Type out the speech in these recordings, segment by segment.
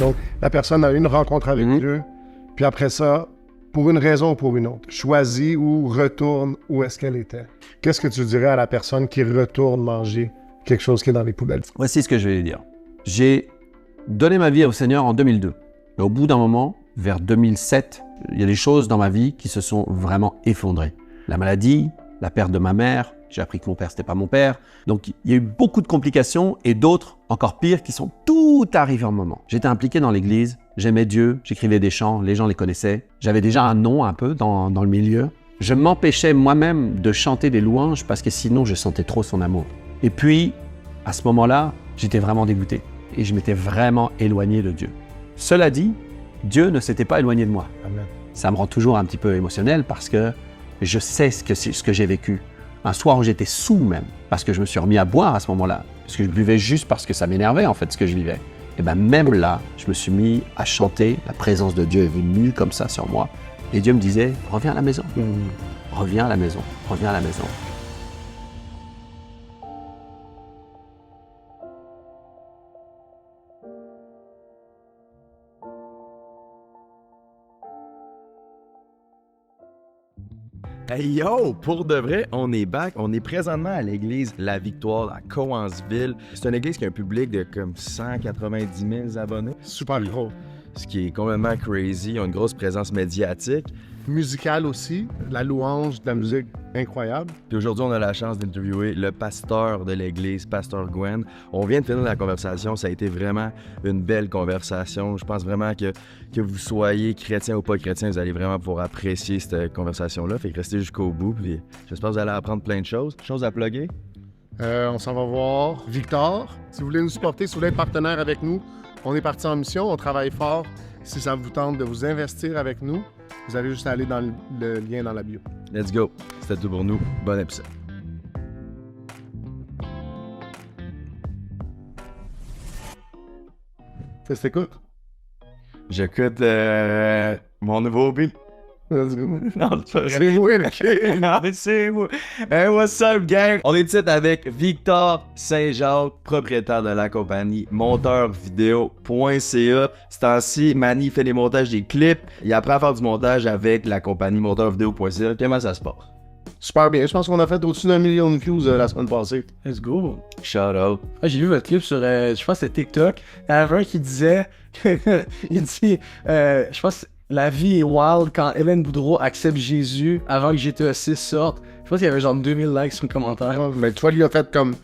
Donc, la personne a eu une rencontre avec Dieu, puis après ça, pour une raison ou pour une autre, choisit ou retourne où est-ce qu'elle était. Qu'est-ce que tu dirais à la personne qui retourne manger quelque chose qui est dans les poubelles? Voici ce que je vais lui dire. J'ai donné ma vie au Seigneur en 2002. Mais au bout d'un moment, vers 2007, il y a des choses dans ma vie qui se sont vraiment effondrées. La maladie, la perte de ma mère, j'ai appris que mon père, c'était pas mon père. Donc, il y a eu beaucoup de complications et d'autres, encore pires, qui sont tout arrivées en moment. J'étais impliqué dans l'église, j'aimais Dieu, j'écrivais des chants, les gens les connaissaient. J'avais déjà un nom un peu dans le milieu. Je m'empêchais moi-même de chanter des louanges parce que sinon, je sentais trop son amour. Et puis, à ce moment-là, j'étais vraiment dégoûté et je m'étais vraiment éloigné de Dieu. Cela dit, Dieu ne s'était pas éloigné de moi. Amen. Ça me rend toujours un petit peu émotionnel parce que je sais ce que j'ai vécu. Un soir où j'étais sous même, parce que je me suis remis à boire à ce moment-là, parce que je buvais juste parce que ça m'énervait en fait ce que je vivais. Et bien même là, je me suis mis à chanter, la présence de Dieu est venue comme ça sur moi. Et Dieu me disait, reviens à la maison, reviens à la maison, reviens à la maison. Hey yo, pour de vrai, on est back. On est présentement à l'église La Victoire à Cowansville. C'est une église qui a un public de comme 190 000 abonnés. Super gros. Ce qui est complètement crazy. Ils ont une grosse présence médiatique. Musical aussi, la louange, de la musique incroyable. Puis aujourd'hui, on a la chance d'interviewer le pasteur de l'église, Pasteur Gwen. On vient de finir la conversation. Ça a été vraiment une belle conversation. Je pense vraiment que vous soyez chrétien ou pas chrétien, vous allez vraiment pouvoir apprécier cette conversation-là. Fait que restez jusqu'au bout. Puis j'espère que vous allez apprendre plein de choses. Choses à plugger? On s'en va voir Victor. Si vous voulez nous supporter, si vous voulez être partenaire avec nous, on est parti en mission, on travaille fort. Si ça vous tente de vous investir avec nous, vous allez juste aller dans le lien dans la bio. Let's go. C'était tout pour nous. Bon épisode. Qu'est-ce que t'écoutes? J'écoute mon nouveau beat. Let's go. Non, c'est moi. Hey, what's up, gang? On est ici avec Victor Saint-Jacques, propriétaire de la compagnie monteurvideo.ca. Ce temps-ci, Manny fait les montages des clips. Il apprend à faire du montage avec la compagnie monteurvideo.ca. Comment ça se passe? Super bien. Je pense qu'on a fait au-dessus d'1 million de views la semaine passée. Let's go. Shout out. Ah, j'ai vu votre clip sur, je pense que c'était TikTok. Il y en avait un qui disait, il dit, je pense la vie est wild quand Hélène Boudreau accepte Jésus avant que GTA 6 sorte. Je pense qu'il y avait genre 2000 likes sur le commentaire. Mais toi, lui a fait comme,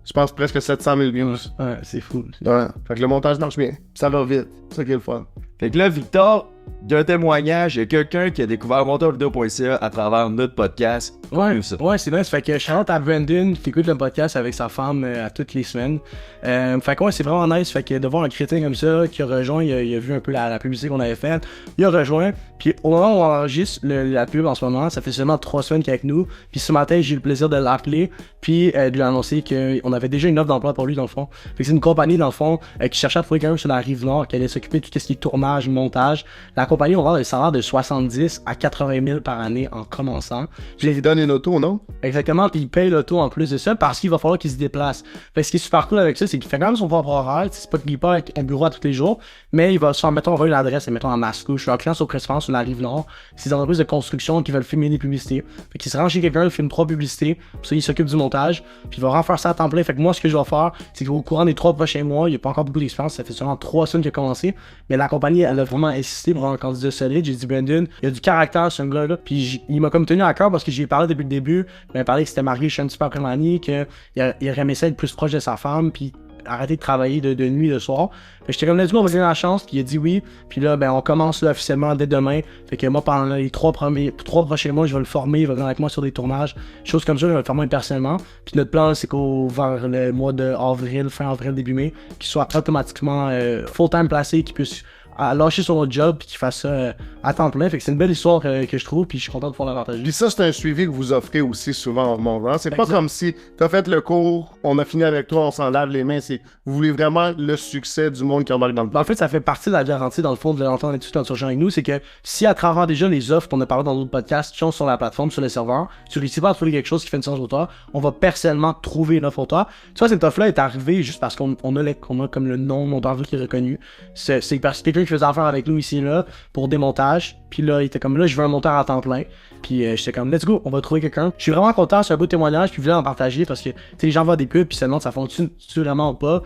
je pense, presque 700 000 views. Ouais, c'est fou. Ouais. Fait que le montage marche bien. Ça va vite. C'est ça qui est le fun. Fait que là, Victor, d'un témoignage, il y a quelqu'un qui a découvert monteurvideo.ca à travers notre podcast. Ouais, ça. ouais, c'est nice. Fait que shout out à Brandon qui écoute le podcast avec sa femme à toutes les semaines. Fait que ouais, c'est vraiment nice. Fait que de voir un chrétien comme ça qui a rejoint, il a vu un peu la publicité qu'on avait faite. Il a rejoint. Puis au moment où on enregistre la pub en ce moment, ça fait seulement 3 semaines qu'il est avec nous. Puis ce matin, j'ai eu le plaisir de l'appeler. Puis de lui annoncer qu'on avait déjà une offre d'emploi pour lui dans le fond. Fait que c'est une compagnie dans le fond qui cherchait à trouver quelqu'un sur la rive nord qui allait s'occuper de tout ce qui est tournage, montage. La compagnie va avoir des salaires de 70 à 80 000 par année en commençant. Puis il donne une auto, non? Exactement, puis il paye l'auto en plus de ça parce qu'il va falloir qu'il se déplace. Fait que ce qui est super cool avec ça, c'est qu'il fait quand même son propre horaire. C'est pas qu'il part avec un bureau à tous les jours, mais il va se faire, mettons, envoyer une adresse, mettons à Mascouche, un client sur Crestefort sur la rive nord. C'est des entreprises de construction qui veulent filmer des publicités. Fait qu'il se rend chez quelqu'un, il filme 3 publicités, puis ça, il s'occupe du montage, puis il va refaire ça à temps plein. Fait que moi, ce que je vais faire, c'est qu'au courant des 3 prochains mois, il n'y a pas encore beaucoup d'expérience, ça fait seulement 3 semaines qu'il a commencé, mais la compagnie, elle a vraiment insisté pour avoir un candidat solide. J'ai dit, Brandon, il y a du caractère, ce gars-là, puis il m'a comme tenu à cœur parce que j'y ai parlé depuis le début. Il m'a parlé qu'il s'était marié chez un petit peu après l'année, qu'il aurait aimé ça être plus proche de sa femme, puis arrêter de travailler de nuit, de soir. Fait que j'étais comme, let's go, on va donner la chance, puis il a dit oui. Puis là, ben, on commence là, officiellement dès demain. Fait que moi, pendant les 3 prochains mois, je vais le former, il va venir avec moi sur des tournages, choses comme ça, je vais le former personnellement. Puis notre plan, c'est vers le mois de avril, fin avril, début mai, qu'il soit automatiquement full-time placé, qu'il puisse à lâcher son autre job puis qu'il fasse ça à temps plein. Fait que c'est une belle histoire que je trouve puis je suis content de pouvoir la partager. Puis ça, c'est un suivi que vous offrez aussi souvent au monde. Hein? C'est pas Exact. comme si t'as fait le cours, on a fini avec toi, on s'en lave les mains. Vous voulez vraiment le succès du monde qui embarque dans le En fait, ça fait partie de la garantie, dans le fond, de l'entendre tout en surgeant avec nous, c'est que si à travers déjà les offres qu'on a parlé dans d'autres podcasts qui sont sur la plateforme, sur le serveur, tu réussis pas à trouver quelque chose qui fait une sens au toi, on va personnellement trouver une offre au toi. Tu vois, cette offre-là est arrivée juste parce qu'on a comme le nom monteur qui est reconnu. C'est parce que quelqu'un qui faisait affaire avec nous ici et là pour des montages, puis là, il était comme là, je veux un monteur à temps plein. Puis j'étais comme, let's go, on va trouver quelqu'un. Je suis vraiment content, c'est un beau témoignage, puis je voulais en partager parce que les gens voient des pubs, puis se demandent ça fonctionne vraiment ou pas.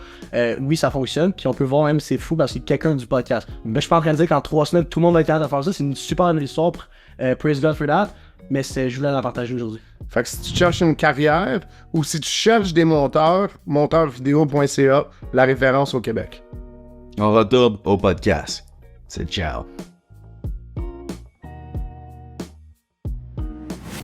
Oui, ça fonctionne, puis on peut voir même, c'est fou parce que c'est quelqu'un du podcast. Mais je suis pas en train de dire qu'en 3 semaines, tout le monde va être capable de faire ça. C'est une super belle histoire. Praise God for that. Mais je voulais la partager aujourd'hui. Fait que si tu cherches une carrière ou si tu cherches des monteurs, monteurvideo.ca, la référence au Québec. On retourne au podcast. C'est ciao.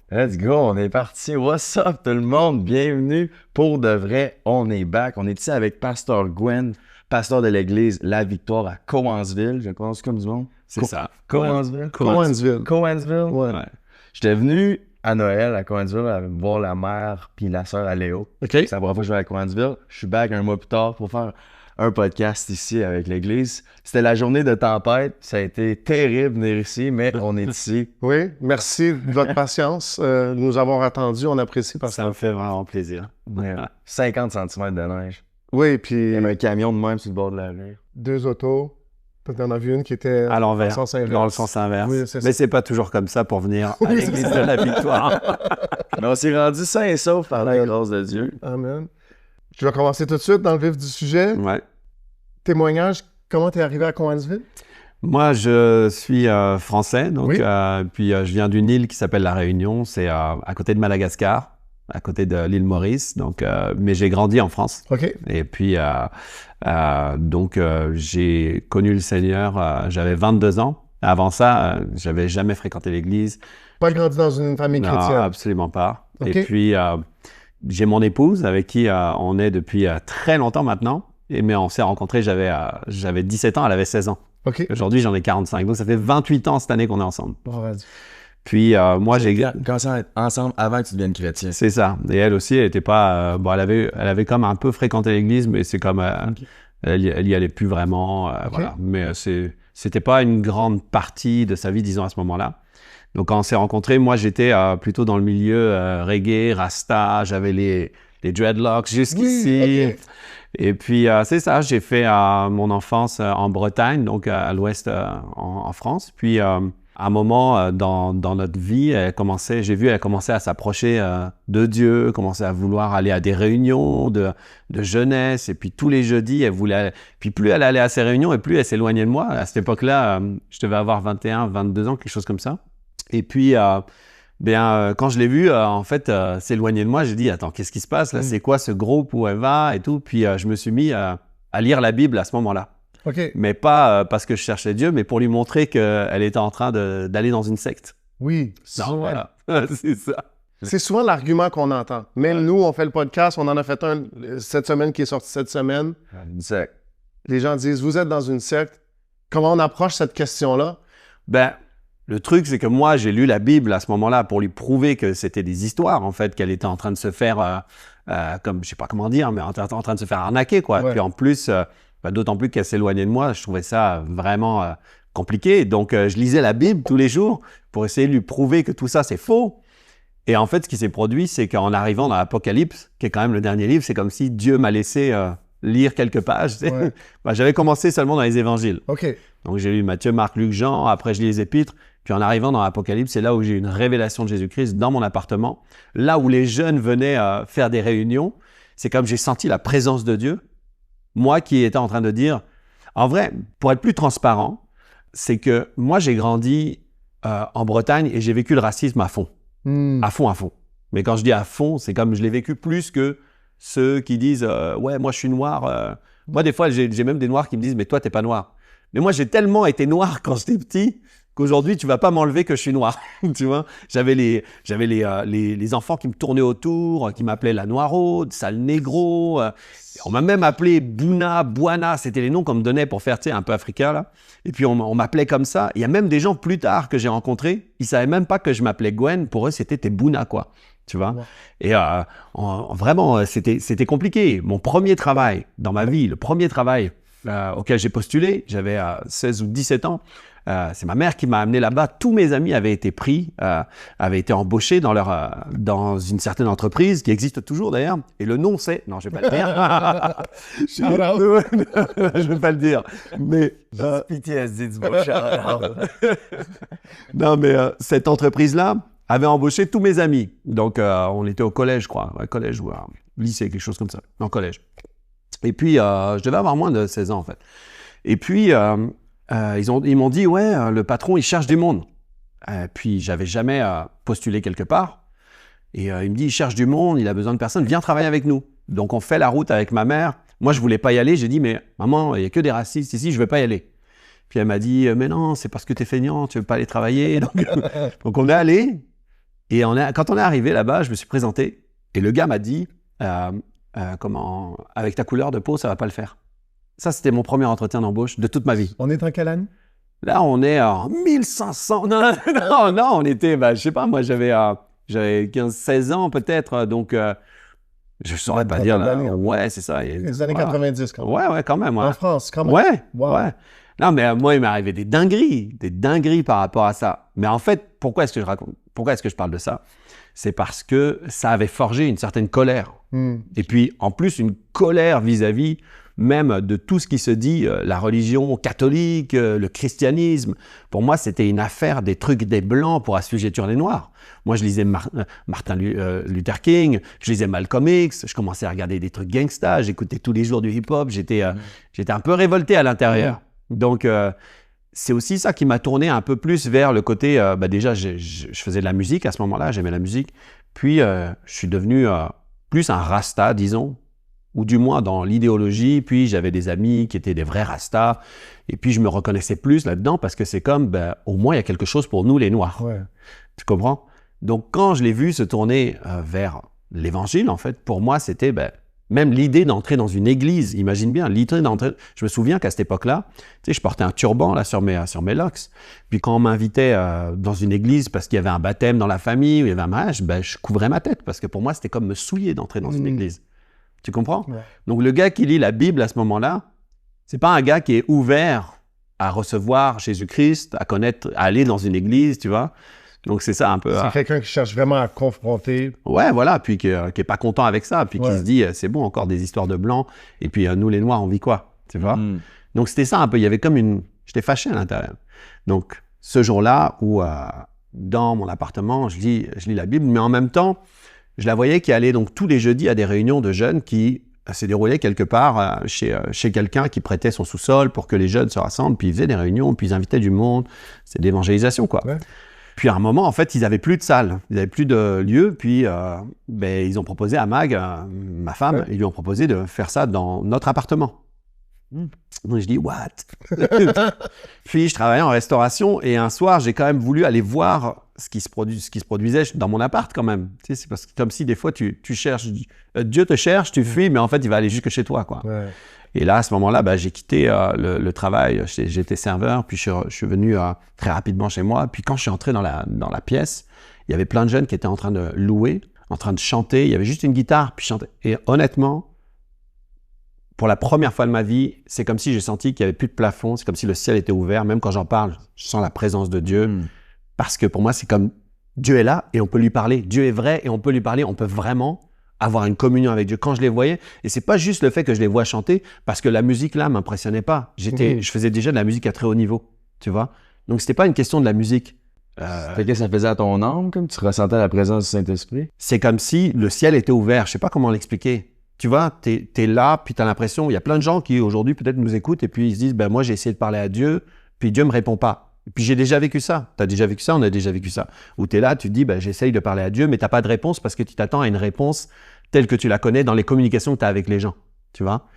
Let's go, on est parti. What's up tout le monde? Bienvenue pour de vrai. On est back. On est ici avec Pasteur Gwen, pasteur de l'église La Victoire à Cowansville. Je pense comme du monde. C'est ça. Cowansville? Cowansville. Cowansville? Ouais. J'étais venu à Noël à Cowansville voir la mère puis la sœur à Léo. OK. C'est la première fois que je vais à Cowansville. Je suis back un mois plus tard pour faire un podcast ici avec l'église. C'était la journée de tempête. Ça a été terrible de venir ici, mais on est ici. Oui, merci de votre patience, de nous avoir attendus. On apprécie parce que... Ça me fait vraiment plaisir. 50 cm de neige. Oui, puis Il y a un camion de même sur le bord de la rue. 2 autos. Peut-être t'en as vu une qui était À l'envers, en sens inverse. dans le sens inverse. Oui, c'est Mais ça. c'est pas toujours comme ça pour venir à l'église de la Victoire. Mais on s'est rendu sain et sauf par la grâce de Dieu. Amen. Je vais commencer tout de suite dans le vif du sujet. Ouais. Témoignage, comment t'es arrivé à Cowansville? Moi, je suis français, donc Oui. puis je viens d'une île qui s'appelle La Réunion, c'est à côté de Madagascar, à côté de l'île Maurice. Donc, mais j'ai grandi en France. OK. Et puis donc j'ai connu le Seigneur. J'avais 22 ans. Avant ça, j'avais jamais fréquenté l'église. Pas grandi dans une famille Non, chrétienne. absolument pas. Ok. Et puis j'ai mon épouse avec qui on est depuis très longtemps maintenant. Mais on s'est rencontrés, j'avais 17 ans, elle avait 16 ans. OK. Aujourd'hui, j'en ai 45. Donc, ça fait 28 ans cette année qu'on est ensemble. Bon, vas-y. Puis, moi, j'ai... Commencé à être ensemble avant que tu deviennes chrétien. C'est ça. Et elle aussi, elle était pas... bon, elle avait comme un peu fréquenté l'église, mais c'est comme... elle y allait plus vraiment. Voilà. Mais c'était pas une grande partie de sa vie, disons, à ce moment-là. Donc, quand on s'est rencontrés, moi, j'étais plutôt dans le milieu reggae, rasta. J'avais les dreadlocks jusqu'ici. Oui, ok. Et puis, c'est ça, j'ai fait mon enfance en Bretagne, donc à l'ouest en France. Puis, à un moment dans notre vie, elle commençait à s'approcher de Dieu, commençait à vouloir aller à des réunions de jeunesse. Et puis, tous les jeudis, elle voulait... Puis, plus elle allait à ces réunions et plus elle s'éloignait de moi. À cette époque-là, je devais avoir 21, 22 ans, quelque chose comme ça. Et puis... quand je l'ai vue, en fait, s'éloigner de moi, j'ai dit, attends, qu'est-ce qui se passe là? C'est quoi ce groupe où elle va et tout? Puis je me suis mis à lire la Bible à ce moment-là. OK. Mais pas parce que je cherchais Dieu, mais pour lui montrer qu'elle était en train d'aller dans une secte. Oui. Non, voilà, c'est ça. C'est souvent l'argument qu'on entend. Même nous, on fait le podcast, on en a fait un cette semaine qui est sorti cette semaine. Une secte. Les gens disent, vous êtes dans une secte. Comment on approche cette question-là? Le truc, c'est que moi, j'ai lu la Bible à ce moment-là pour lui prouver que c'était des histoires, en fait, qu'elle était en train de se faire, comme, je sais pas comment dire, mais en train de se faire arnaquer, quoi. Ouais. Puis en plus, d'autant plus qu'elle s'éloignait de moi, je trouvais ça vraiment compliqué. Donc, je lisais la Bible tous les jours pour essayer de lui prouver que tout ça, c'est faux. Et en fait, ce qui s'est produit, c'est qu'en arrivant dans l'Apocalypse, qui est quand même le dernier livre, c'est comme si Dieu m'a laissé lire quelques pages. Tu sais. Ouais. J'avais commencé seulement dans les évangiles. OK. Donc, j'ai lu Matthieu, Marc, Luc, Jean. Après, je lis les épîtres. Puis, en arrivant dans l'Apocalypse, c'est là où j'ai eu une révélation de Jésus-Christ dans mon appartement. Là où les jeunes venaient faire des réunions, c'est comme j'ai senti la présence de Dieu. Moi qui étais en train de dire... En vrai, pour être plus transparent, c'est que moi, j'ai grandi en Bretagne et j'ai vécu le racisme à fond. À fond. Mais quand je dis à fond, c'est comme je l'ai vécu plus que ceux qui disent « Ouais, moi, je suis noir. » Moi, des fois, j'ai même des noirs qui me disent « Mais toi, t'es pas noir. » Mais moi, j'ai tellement été noir quand j'étais petit qu'aujourd'hui, tu vas pas m'enlever que je suis noir. Tu vois, j'avais les enfants qui me tournaient autour, qui m'appelaient la noiraude, sale négro. On m'a même appelé Bouna, Bouana. C'était les noms qu'on me donnait pour faire, tu sais, un peu africain, là. Et puis, on m'appelait comme ça. Il y a même des gens plus tard que j'ai rencontrés, ils savaient même pas que je m'appelais Gwen. Pour eux, c'était Bouna, quoi. Tu vois? Ouais. Et vraiment, c'était compliqué. Mon premier travail dans ma vie, le premier travail auquel j'ai postulé, j'avais 16 ou 17 ans. C'est ma mère qui m'a amené là-bas. Tous mes amis avaient été pris, avaient été embauchés dans une certaine entreprise qui existe toujours d'ailleurs. Et le nom c'est... Non, je vais pas le dire. Je vais pas le dire. Mais... PTSD du beau Charles. Non, mais cette entreprise-là avait embauché tous mes amis. Donc, on était au collège, je crois. Collège ou lycée, quelque chose comme ça. En collège. Et puis, je devais avoir moins de 16 ans, en fait. Et puis... ils m'ont dit, ouais, le patron, il cherche du monde. Puis, j'avais jamais postulé quelque part. Et il me dit, il cherche du monde, il a besoin de personnes, viens travailler avec nous. Donc, on fait la route avec ma mère. Moi, je voulais pas y aller. J'ai dit, mais maman, il y a que des racistes ici, je vais pas y aller. Puis, elle m'a dit, mais non, c'est parce que t'es feignant, tu veux pas aller travailler. Donc on est allé. Et quand on est arrivé là-bas, je me suis présenté. Et le gars m'a dit, avec ta couleur de peau, ça va pas le faire. Ça, c'était mon premier entretien d'embauche de toute ma vie. On est en quelle année? Là, on est en 1500. Non, on était, je sais pas, moi, j'avais 15-16 ans peut-être, donc je saurais pas dire. Là, ouais, c'est ça. Les années 90, quand même. Ouais, quand même. Ouais. En France, quand même. Ouais, wow. Ouais. Non, mais moi, il m'est arrivé des dingueries par rapport à ça. Mais en fait, pourquoi est-ce que je parle de ça? C'est parce que ça avait forgé une certaine colère. Et puis, en plus, une colère vis-à-vis même de tout ce qui se dit, la religion catholique, le christianisme. Pour moi, c'était une affaire des trucs des Blancs pour assujettir les Noirs. Moi, je lisais Martin Luther King, je lisais Malcolm X, je commençais à regarder des trucs gangsta, j'écoutais tous les jours du hip-hop, j'étais un peu révolté à l'intérieur. Donc, c'est aussi ça qui m'a tourné un peu plus vers le côté... déjà, je faisais de la musique à ce moment-là, j'aimais la musique. Puis, je suis devenu plus un rasta, disons, ou du moins dans l'idéologie. Puis, j'avais des amis qui étaient des vrais rastas. Et puis, je me reconnaissais plus là-dedans parce que c'est comme, au moins, il y a quelque chose pour nous, les Noirs. Ouais. Tu comprends? Donc, quand je l'ai vu se tourner vers l'Évangile, en fait, pour moi, c'était... même l'idée d'entrer dans une église, imagine bien, l'idée d'entrer... Je me souviens qu'à cette époque-là, tu sais, je portais un turban là, sur mes locks. Puis quand on m'invitait dans une église parce qu'il y avait un baptême dans la famille ou il y avait un mariage, je couvrais ma tête parce que pour moi, c'était comme me souiller d'entrer dans une église. Tu comprends? Ouais. Donc le gars qui lit la Bible à ce moment-là, c'est pas un gars qui est ouvert à recevoir Jésus-Christ, à aller dans une église, tu vois? Donc, c'est ça un peu... C'est quelqu'un qui cherche vraiment à confronter. Ouais, voilà, puis qui est pas content avec ça, puis qui se dit, c'est bon, encore des histoires de blancs, et puis nous, les Noirs, on vit quoi, tu vois? Donc, c'était ça un peu, il y avait comme une... J'étais fâché à l'intérieur. Donc, ce jour-là, où dans mon appartement, je lis la Bible, mais en même temps, je la voyais qui allait donc tous les jeudis à des réunions de jeunes qui se déroulaient quelque part chez quelqu'un qui prêtait son sous-sol pour que les jeunes se rassemblent, puis ils faisaient des réunions, puis ils invitaient du monde. C'est de l'évangélisation, quoi. Ouais. Puis à un moment, en fait, ils n'avaient plus de salle, ils n'avaient plus de lieu. Puis ils ont proposé à Mag, ma femme, ils lui ont proposé de faire ça dans notre appartement. Donc je dis, what? Puis je travaillais en restauration et un soir, j'ai quand même voulu aller voir ce qui se produisait dans mon appart quand même. Tu sais, c'est parce que comme si des fois, tu cherches, Dieu te cherche, tu fuis, mais en fait, il va aller jusque chez toi, quoi. Ouais. Et là, à ce moment-là, j'ai quitté le travail. J'étais serveur, puis je suis venu très rapidement chez moi. Puis quand je suis entré dans la pièce, il y avait plein de jeunes qui étaient en train de louer, en train de chanter. Il y avait juste une guitare, puis chanter. Et honnêtement, pour la première fois de ma vie, c'est comme si j'ai senti qu'il n'y avait plus de plafond. C'est comme si le ciel était ouvert. Même quand j'en parle, je sens la présence de Dieu. Parce que pour moi, c'est comme Dieu est là et on peut lui parler. Dieu est vrai et on peut lui parler. On peut vraiment avoir une communion avec Dieu. Quand je les voyais, et c'est pas juste le fait que je les vois chanter, parce que la musique là m'impressionnait pas. Je faisais déjà de la musique à très haut niveau, tu vois. Donc c'était pas une question de la musique. Fait que ça faisait à ton âme, comme tu ressentais la présence du Saint-Esprit? C'est comme si le ciel était ouvert. Je sais pas comment l'expliquer. Tu vois, t'es là, puis t'as l'impression, il y a plein de gens qui aujourd'hui peut-être nous écoutent et puis ils se disent, moi j'ai essayé de parler à Dieu, puis Dieu me répond pas. Et puis j'ai déjà vécu ça. T'as déjà vécu ça, on a déjà vécu ça. Où t'es là, tu te dis, j'essaye de parler à Dieu, mais t'as pas de réponse parce que tu t'attends à une réponse telle que tu la connais dans les communications que tu as avec les gens, tu vois.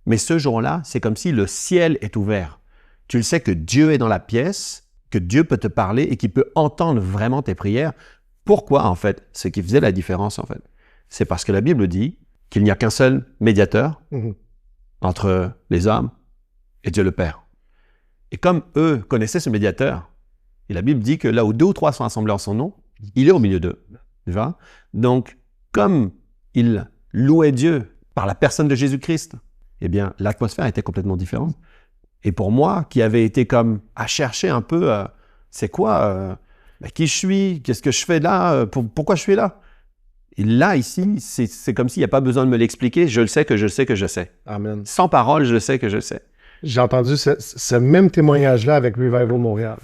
Mais ce jour-là, c'est comme si le ciel est ouvert. Tu le sais que Dieu est dans la pièce, que Dieu peut te parler et qu'il peut entendre vraiment tes prières. Pourquoi, en fait? Ce qui faisait la différence, en fait, c'est parce que la Bible dit qu'il n'y a qu'un seul médiateur entre les hommes et Dieu le Père. Et comme eux connaissaient ce médiateur, et la Bible dit que là où 2 ou 3 sont assemblés en son nom, il est au milieu d'eux. Tu vois? Donc, comme ils louaient Dieu par la personne de Jésus-Christ, eh bien, l'atmosphère était complètement différente. Et pour moi, qui avait été comme à chercher un peu, c'est quoi, qui je suis, qu'est-ce que je fais là, pourquoi je suis là? Et là, ici, c'est comme s'il n'y a pas besoin de me l'expliquer, je le sais que je sais que je sais. Amen. Sans parole, je sais que je sais. J'ai entendu ce même témoignage-là avec Revival Montréal.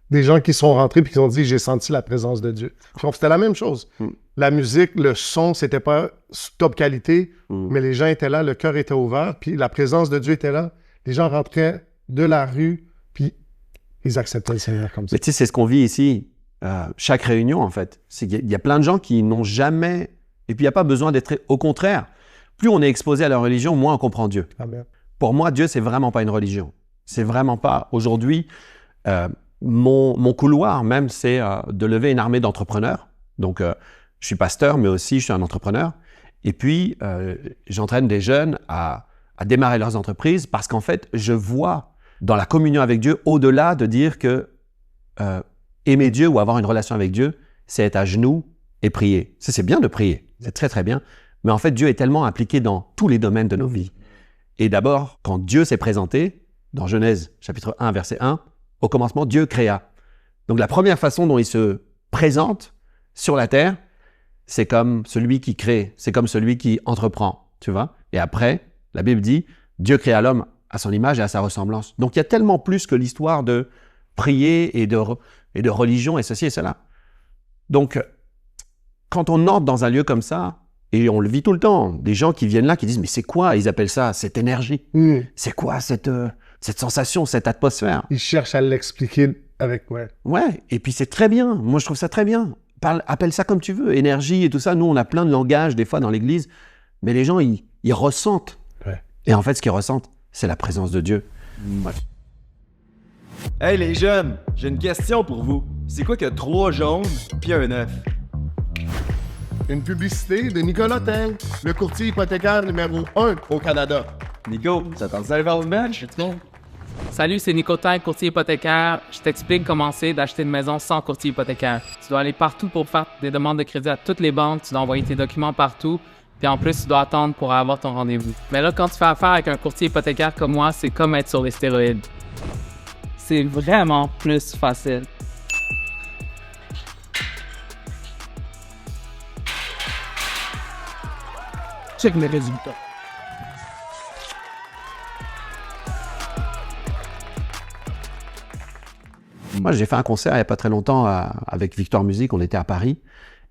Des gens qui sont rentrés et qui ont dit « j'ai senti la présence de Dieu ». C'était la même chose. La musique, le son, c'était pas top qualité, mais les gens étaient là, le cœur était ouvert, puis la présence de Dieu était là. Les gens rentraient de la rue, puis ils acceptaient le Seigneur comme ça. Mais tu sais, c'est ce qu'on vit ici. Chaque réunion, en fait. Il y a plein de gens qui n'ont jamais... Et puis, il n'y a pas besoin d'être... Au contraire, plus on est exposé à la religion, moins on comprend Dieu. Amen. Pour moi, Dieu, c'est vraiment pas une religion. C'est vraiment pas... Aujourd'hui, mon couloir, même, c'est de lever une armée d'entrepreneurs. Donc, je suis pasteur, mais aussi, je suis un entrepreneur. Et puis, j'entraîne des jeunes à démarrer leurs entreprises parce qu'en fait, je vois dans la communion avec Dieu, au-delà de dire que aimer Dieu ou avoir une relation avec Dieu, c'est être à genoux et prier. C'est bien de prier, c'est très très bien, mais en fait, Dieu est tellement impliqué dans tous les domaines de nos vies. Et d'abord, quand Dieu s'est présenté, dans Genèse chapitre 1, verset 1, au commencement, Dieu créa. Donc la première façon dont il se présente sur la terre, c'est comme celui qui crée, c'est comme celui qui entreprend, tu vois. Et après, la Bible dit, Dieu créa l'homme à son image et à sa ressemblance. Donc il y a tellement plus que l'histoire de prier et de religion et ceci et cela. Donc, quand on entre dans un lieu comme ça, et on le vit tout le temps, des gens qui viennent là, qui disent « mais c'est quoi ?» Ils appellent ça cette énergie. C'est quoi cette sensation, cette atmosphère? Ils cherchent à l'expliquer avec... Ouais, et puis c'est très bien. Moi, je trouve ça très bien. Appelle ça comme tu veux, énergie et tout ça. Nous, on a plein de langages des fois dans l'Église, mais les gens, ils ressentent. Ouais. Et en fait, ce qu'ils ressentent, c'est la présence de Dieu. Ouais. Hey les jeunes, j'ai une question pour vous. C'est quoi que 3 jaunes puis un 9? Une publicité de Nicolas Teng, le courtier hypothécaire numéro 1 au Canada. Nico, ça t'en sert vers le bench? Salut, c'est Nico Teng, courtier hypothécaire. Je t'explique comment c'est d'acheter une maison sans courtier hypothécaire. Tu dois aller partout pour faire des demandes de crédit à toutes les banques, tu dois envoyer tes documents partout, puis en plus, tu dois attendre pour avoir ton rendez-vous. Mais là, quand tu fais affaire avec un courtier hypothécaire comme moi, c'est comme être sur les stéroïdes. C'est vraiment plus facile. Check mes résultats. Moi, j'ai fait un concert il n'y a pas très longtemps avec Victor Music, on était à Paris.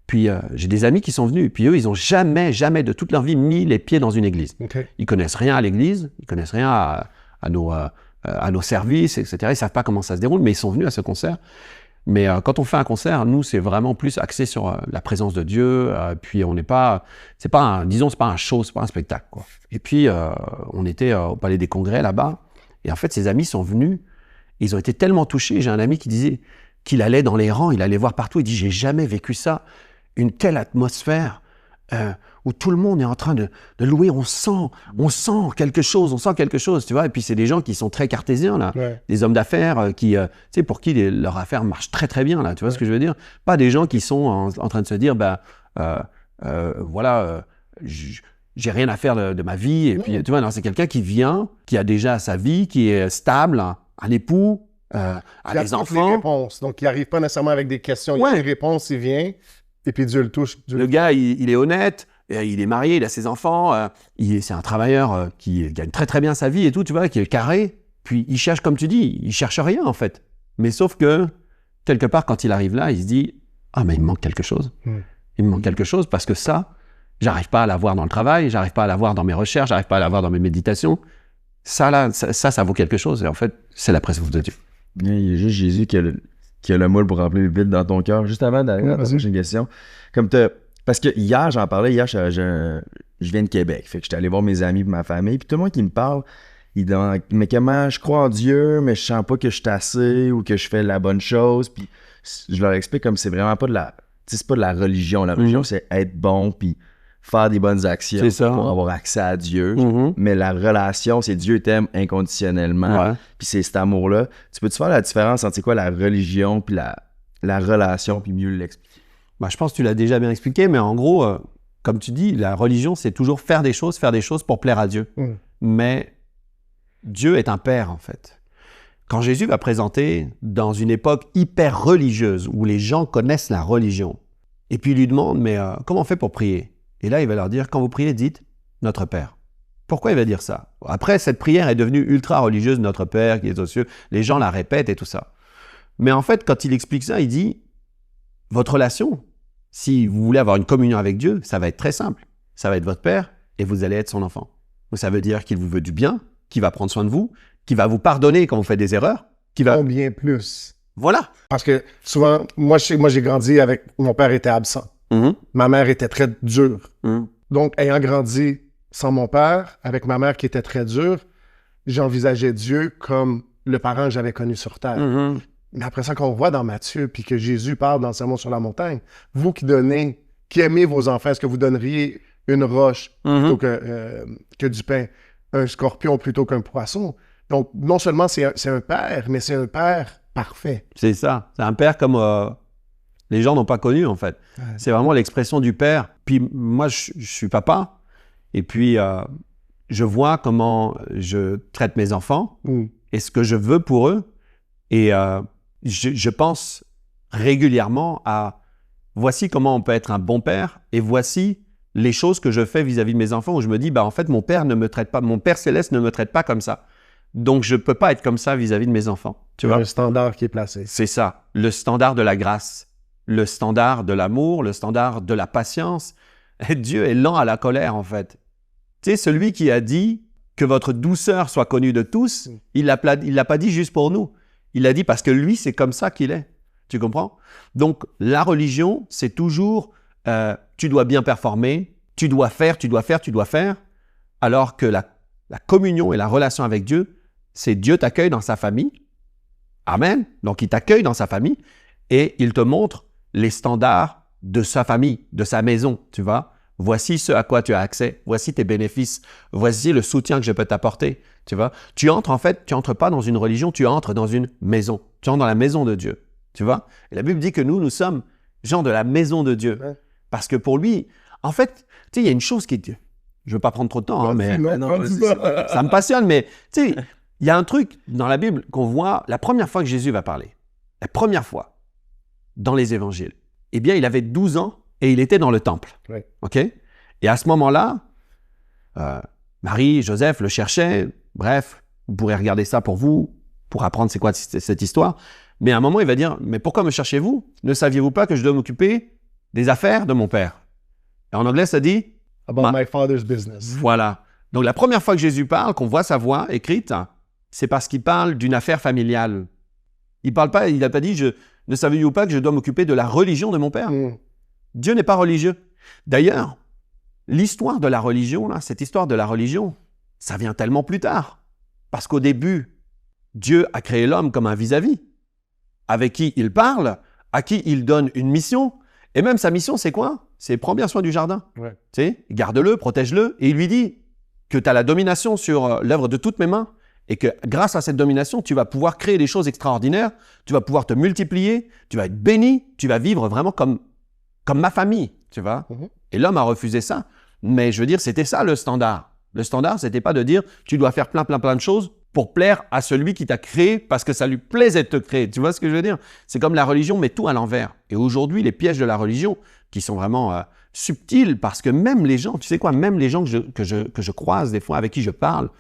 Puis j'ai des amis qui sont venus, puis eux, ils n'ont jamais de toute leur vie mis les pieds dans une église. Okay. Ils connaissent rien à l'église, ils connaissent rien à nos services, etc. Ils ne savent pas comment ça se déroule, mais ils sont venus à ce concert. Mais quand on fait un concert, nous, c'est vraiment plus axé sur la présence de Dieu. Puis on n'est pas, c'est pas un show, c'est pas un spectacle, quoi. Et puis on était au Palais des Congrès là-bas, et en fait, ces amis sont venus. Ils ont été tellement touchés. J'ai un ami qui disait qu'il allait dans les rangs, il allait voir partout. Il dit, j'ai jamais vécu ça, une telle atmosphère où tout le monde est en train de louer. On sent quelque chose, tu vois. Et puis c'est des gens qui sont très cartésiens là, des hommes d'affaires qui, tu sais, pour qui leur affaire marche très très bien là. Tu vois ce que je veux dire? Pas des gens qui sont en train de se dire, j'ai rien à faire de ma vie. Et puis tu vois, non, c'est quelqu'un qui vient, qui a déjà sa vie, qui est stable. Un époux, a des enfants. Les réponses. Donc, il n'arrive pas nécessairement avec des questions. Il a des réponses, il vient, et puis Dieu le touche. Le gars, il est honnête, il est marié, il a ses enfants, c'est un travailleur qui gagne très très bien sa vie et tout, tu vois, qui est carré. Puis il cherche, comme tu dis, il cherche rien en fait. Mais sauf que, quelque part, quand il arrive là, il se dit « Ah, mais il me manque quelque chose. Il me manque quelque chose parce que ça, j'arrive pas à l'avoir dans le travail, j'arrive pas à l'avoir dans mes recherches, j'arrive pas à l'avoir dans mes méditations. » Ça vaut quelque chose. Et en fait, c'est la présence de Dieu. Il y a juste Jésus qui a le moule pour remplir le vide dans ton cœur. Juste avant d'aller à ta prochaine question. Parce que hier, j'en parlais, je viens de Québec. Fait que j'étais allé voir mes amis et ma famille. Puis tout le monde qui me parle, ils demandent mais comment je crois en Dieu, mais je sens pas que je suis assez ou que je fais la bonne chose. Puis je leur explique comme c'est vraiment pas de la, c'est pas de la religion. La religion, c'est être bon puis faire des bonnes actions pour avoir accès à Dieu. Mais la relation, c'est Dieu t'aime inconditionnellement. Ouais. Puis c'est cet amour-là. Tu peux-tu faire la différence entre c'est quoi la religion puis la relation puis mieux l'expliquer? Bah, je pense que tu l'as déjà bien expliqué, mais en gros, comme tu dis, la religion, c'est toujours faire des choses pour plaire à Dieu. Mais Dieu est un père, en fait. Quand Jésus va présenter dans une époque hyper religieuse, où les gens connaissent la religion, et puis il lui demande, mais comment on fait pour prier? Et là, il va leur dire, quand vous priez, dites « Notre Père ». Pourquoi il va dire ça? Après, cette prière est devenue ultra religieuse, « Notre Père qui est aux cieux ». Les gens la répètent et tout ça. Mais en fait, quand il explique ça, il dit « Votre relation, si vous voulez avoir une communion avec Dieu, ça va être très simple. Ça va être votre Père et vous allez être son enfant. » Donc, ça veut dire qu'il vous veut du bien, qu'il va prendre soin de vous, qu'il va vous pardonner quand vous faites des erreurs, qu'il va... Combien plus? Voilà. Parce que souvent, moi j'ai grandi avec... Mon père était absent. Ma mère était très dure. Donc, ayant grandi sans mon père, avec ma mère qui était très dure, j'envisageais Dieu comme le parent que j'avais connu sur terre. Mais après ça, qu'on voit dans Matthieu, puis que Jésus parle dans le Sermon sur la montagne, vous qui aimez vos enfants, est-ce que vous donneriez une roche plutôt que du pain, un scorpion plutôt qu'un poisson? Donc, non seulement c'est un père, mais c'est un père parfait. C'est ça. C'est un père comme les gens n'ont pas connu, en fait. Ouais. C'est vraiment l'expression du père. Puis moi, je suis papa, et puis je vois comment je traite mes enfants et ce que je veux pour eux. Et je pense régulièrement à voici comment on peut être un bon père et voici les choses que je fais vis-à-vis de mes enfants où je me dis, bah en fait, mon père céleste ne me traite pas comme ça. Donc, je ne peux pas être comme ça vis-à-vis de mes enfants. Tu vois? Un standard qui est placé. C'est ça. Le standard de la grâce, le standard de l'amour, le standard de la patience. Et Dieu est lent à la colère, en fait. Tu sais, celui qui a dit que votre douceur soit connue de tous, il l'a pas dit juste pour nous. Il l'a dit parce que lui, c'est comme ça qu'il est. Tu comprends? Donc, la religion, c'est toujours tu dois bien performer, tu dois faire, alors que la communion et la relation avec Dieu, c'est Dieu t'accueille dans sa famille. Amen. Donc, il t'accueille dans sa famille et il te montre les standards de sa famille, de sa maison, tu vois. Voici ce à quoi tu as accès, voici tes bénéfices, voici le soutien que je peux t'apporter, tu vois. Tu entres pas dans une religion, tu entres dans une maison. Tu entres dans la maison de Dieu, tu vois. Et la Bible dit que nous sommes gens de la maison de Dieu. Ouais. Parce que pour lui, en fait, tu sais, il y a une chose qui... Je veux pas prendre trop de temps, mais ça me passionne, mais tu sais, il y a un truc dans la Bible qu'on voit la première fois que Jésus va parler. La première fois dans les évangiles. Eh bien, il avait 12 ans et il était dans le temple. Oui. OK? Et à ce moment-là, Marie, Joseph le cherchaient. Bref, vous pourrez regarder ça pour apprendre c'est quoi cette histoire. Mais à un moment, il va dire, mais pourquoi me cherchez-vous? Ne saviez-vous pas que je dois m'occuper des affaires de mon père? Et en anglais, ça dit... About my father's business. Voilà. Donc, la première fois que Jésus parle, qu'on voit sa voix écrite, c'est parce qu'il parle d'une affaire familiale. Il n'a pas dit, ne saviez-vous pas que je dois m'occuper de la religion de mon père? Dieu n'est pas religieux. D'ailleurs, l'histoire de la religion, là, cette histoire de la religion, ça vient tellement plus tard. Parce qu'au début, Dieu a créé l'homme comme un vis-à-vis, avec qui il parle, à qui il donne une mission. Et même sa mission, c'est quoi? C'est prends bien soin du jardin. Ouais. Tu sais, garde-le, protège-le. Et il lui dit que tu as la domination sur l'œuvre de toutes mes mains et que grâce à cette domination, tu vas pouvoir créer des choses extraordinaires, tu vas pouvoir te multiplier, tu vas être béni, tu vas vivre vraiment comme ma famille, tu vois. Et l'homme a refusé ça. Mais je veux dire, c'était ça le standard. Le standard, c'était pas de dire tu dois faire plein de choses pour plaire à celui qui t'a créé parce que ça lui plaisait de te créer. Tu vois ce que je veux dire? C'est comme la religion, mais tout à l'envers. Et aujourd'hui, les pièges de la religion, qui sont vraiment subtils, parce que même les gens, tu sais quoi, même les gens que je croise des fois, avec qui je parle,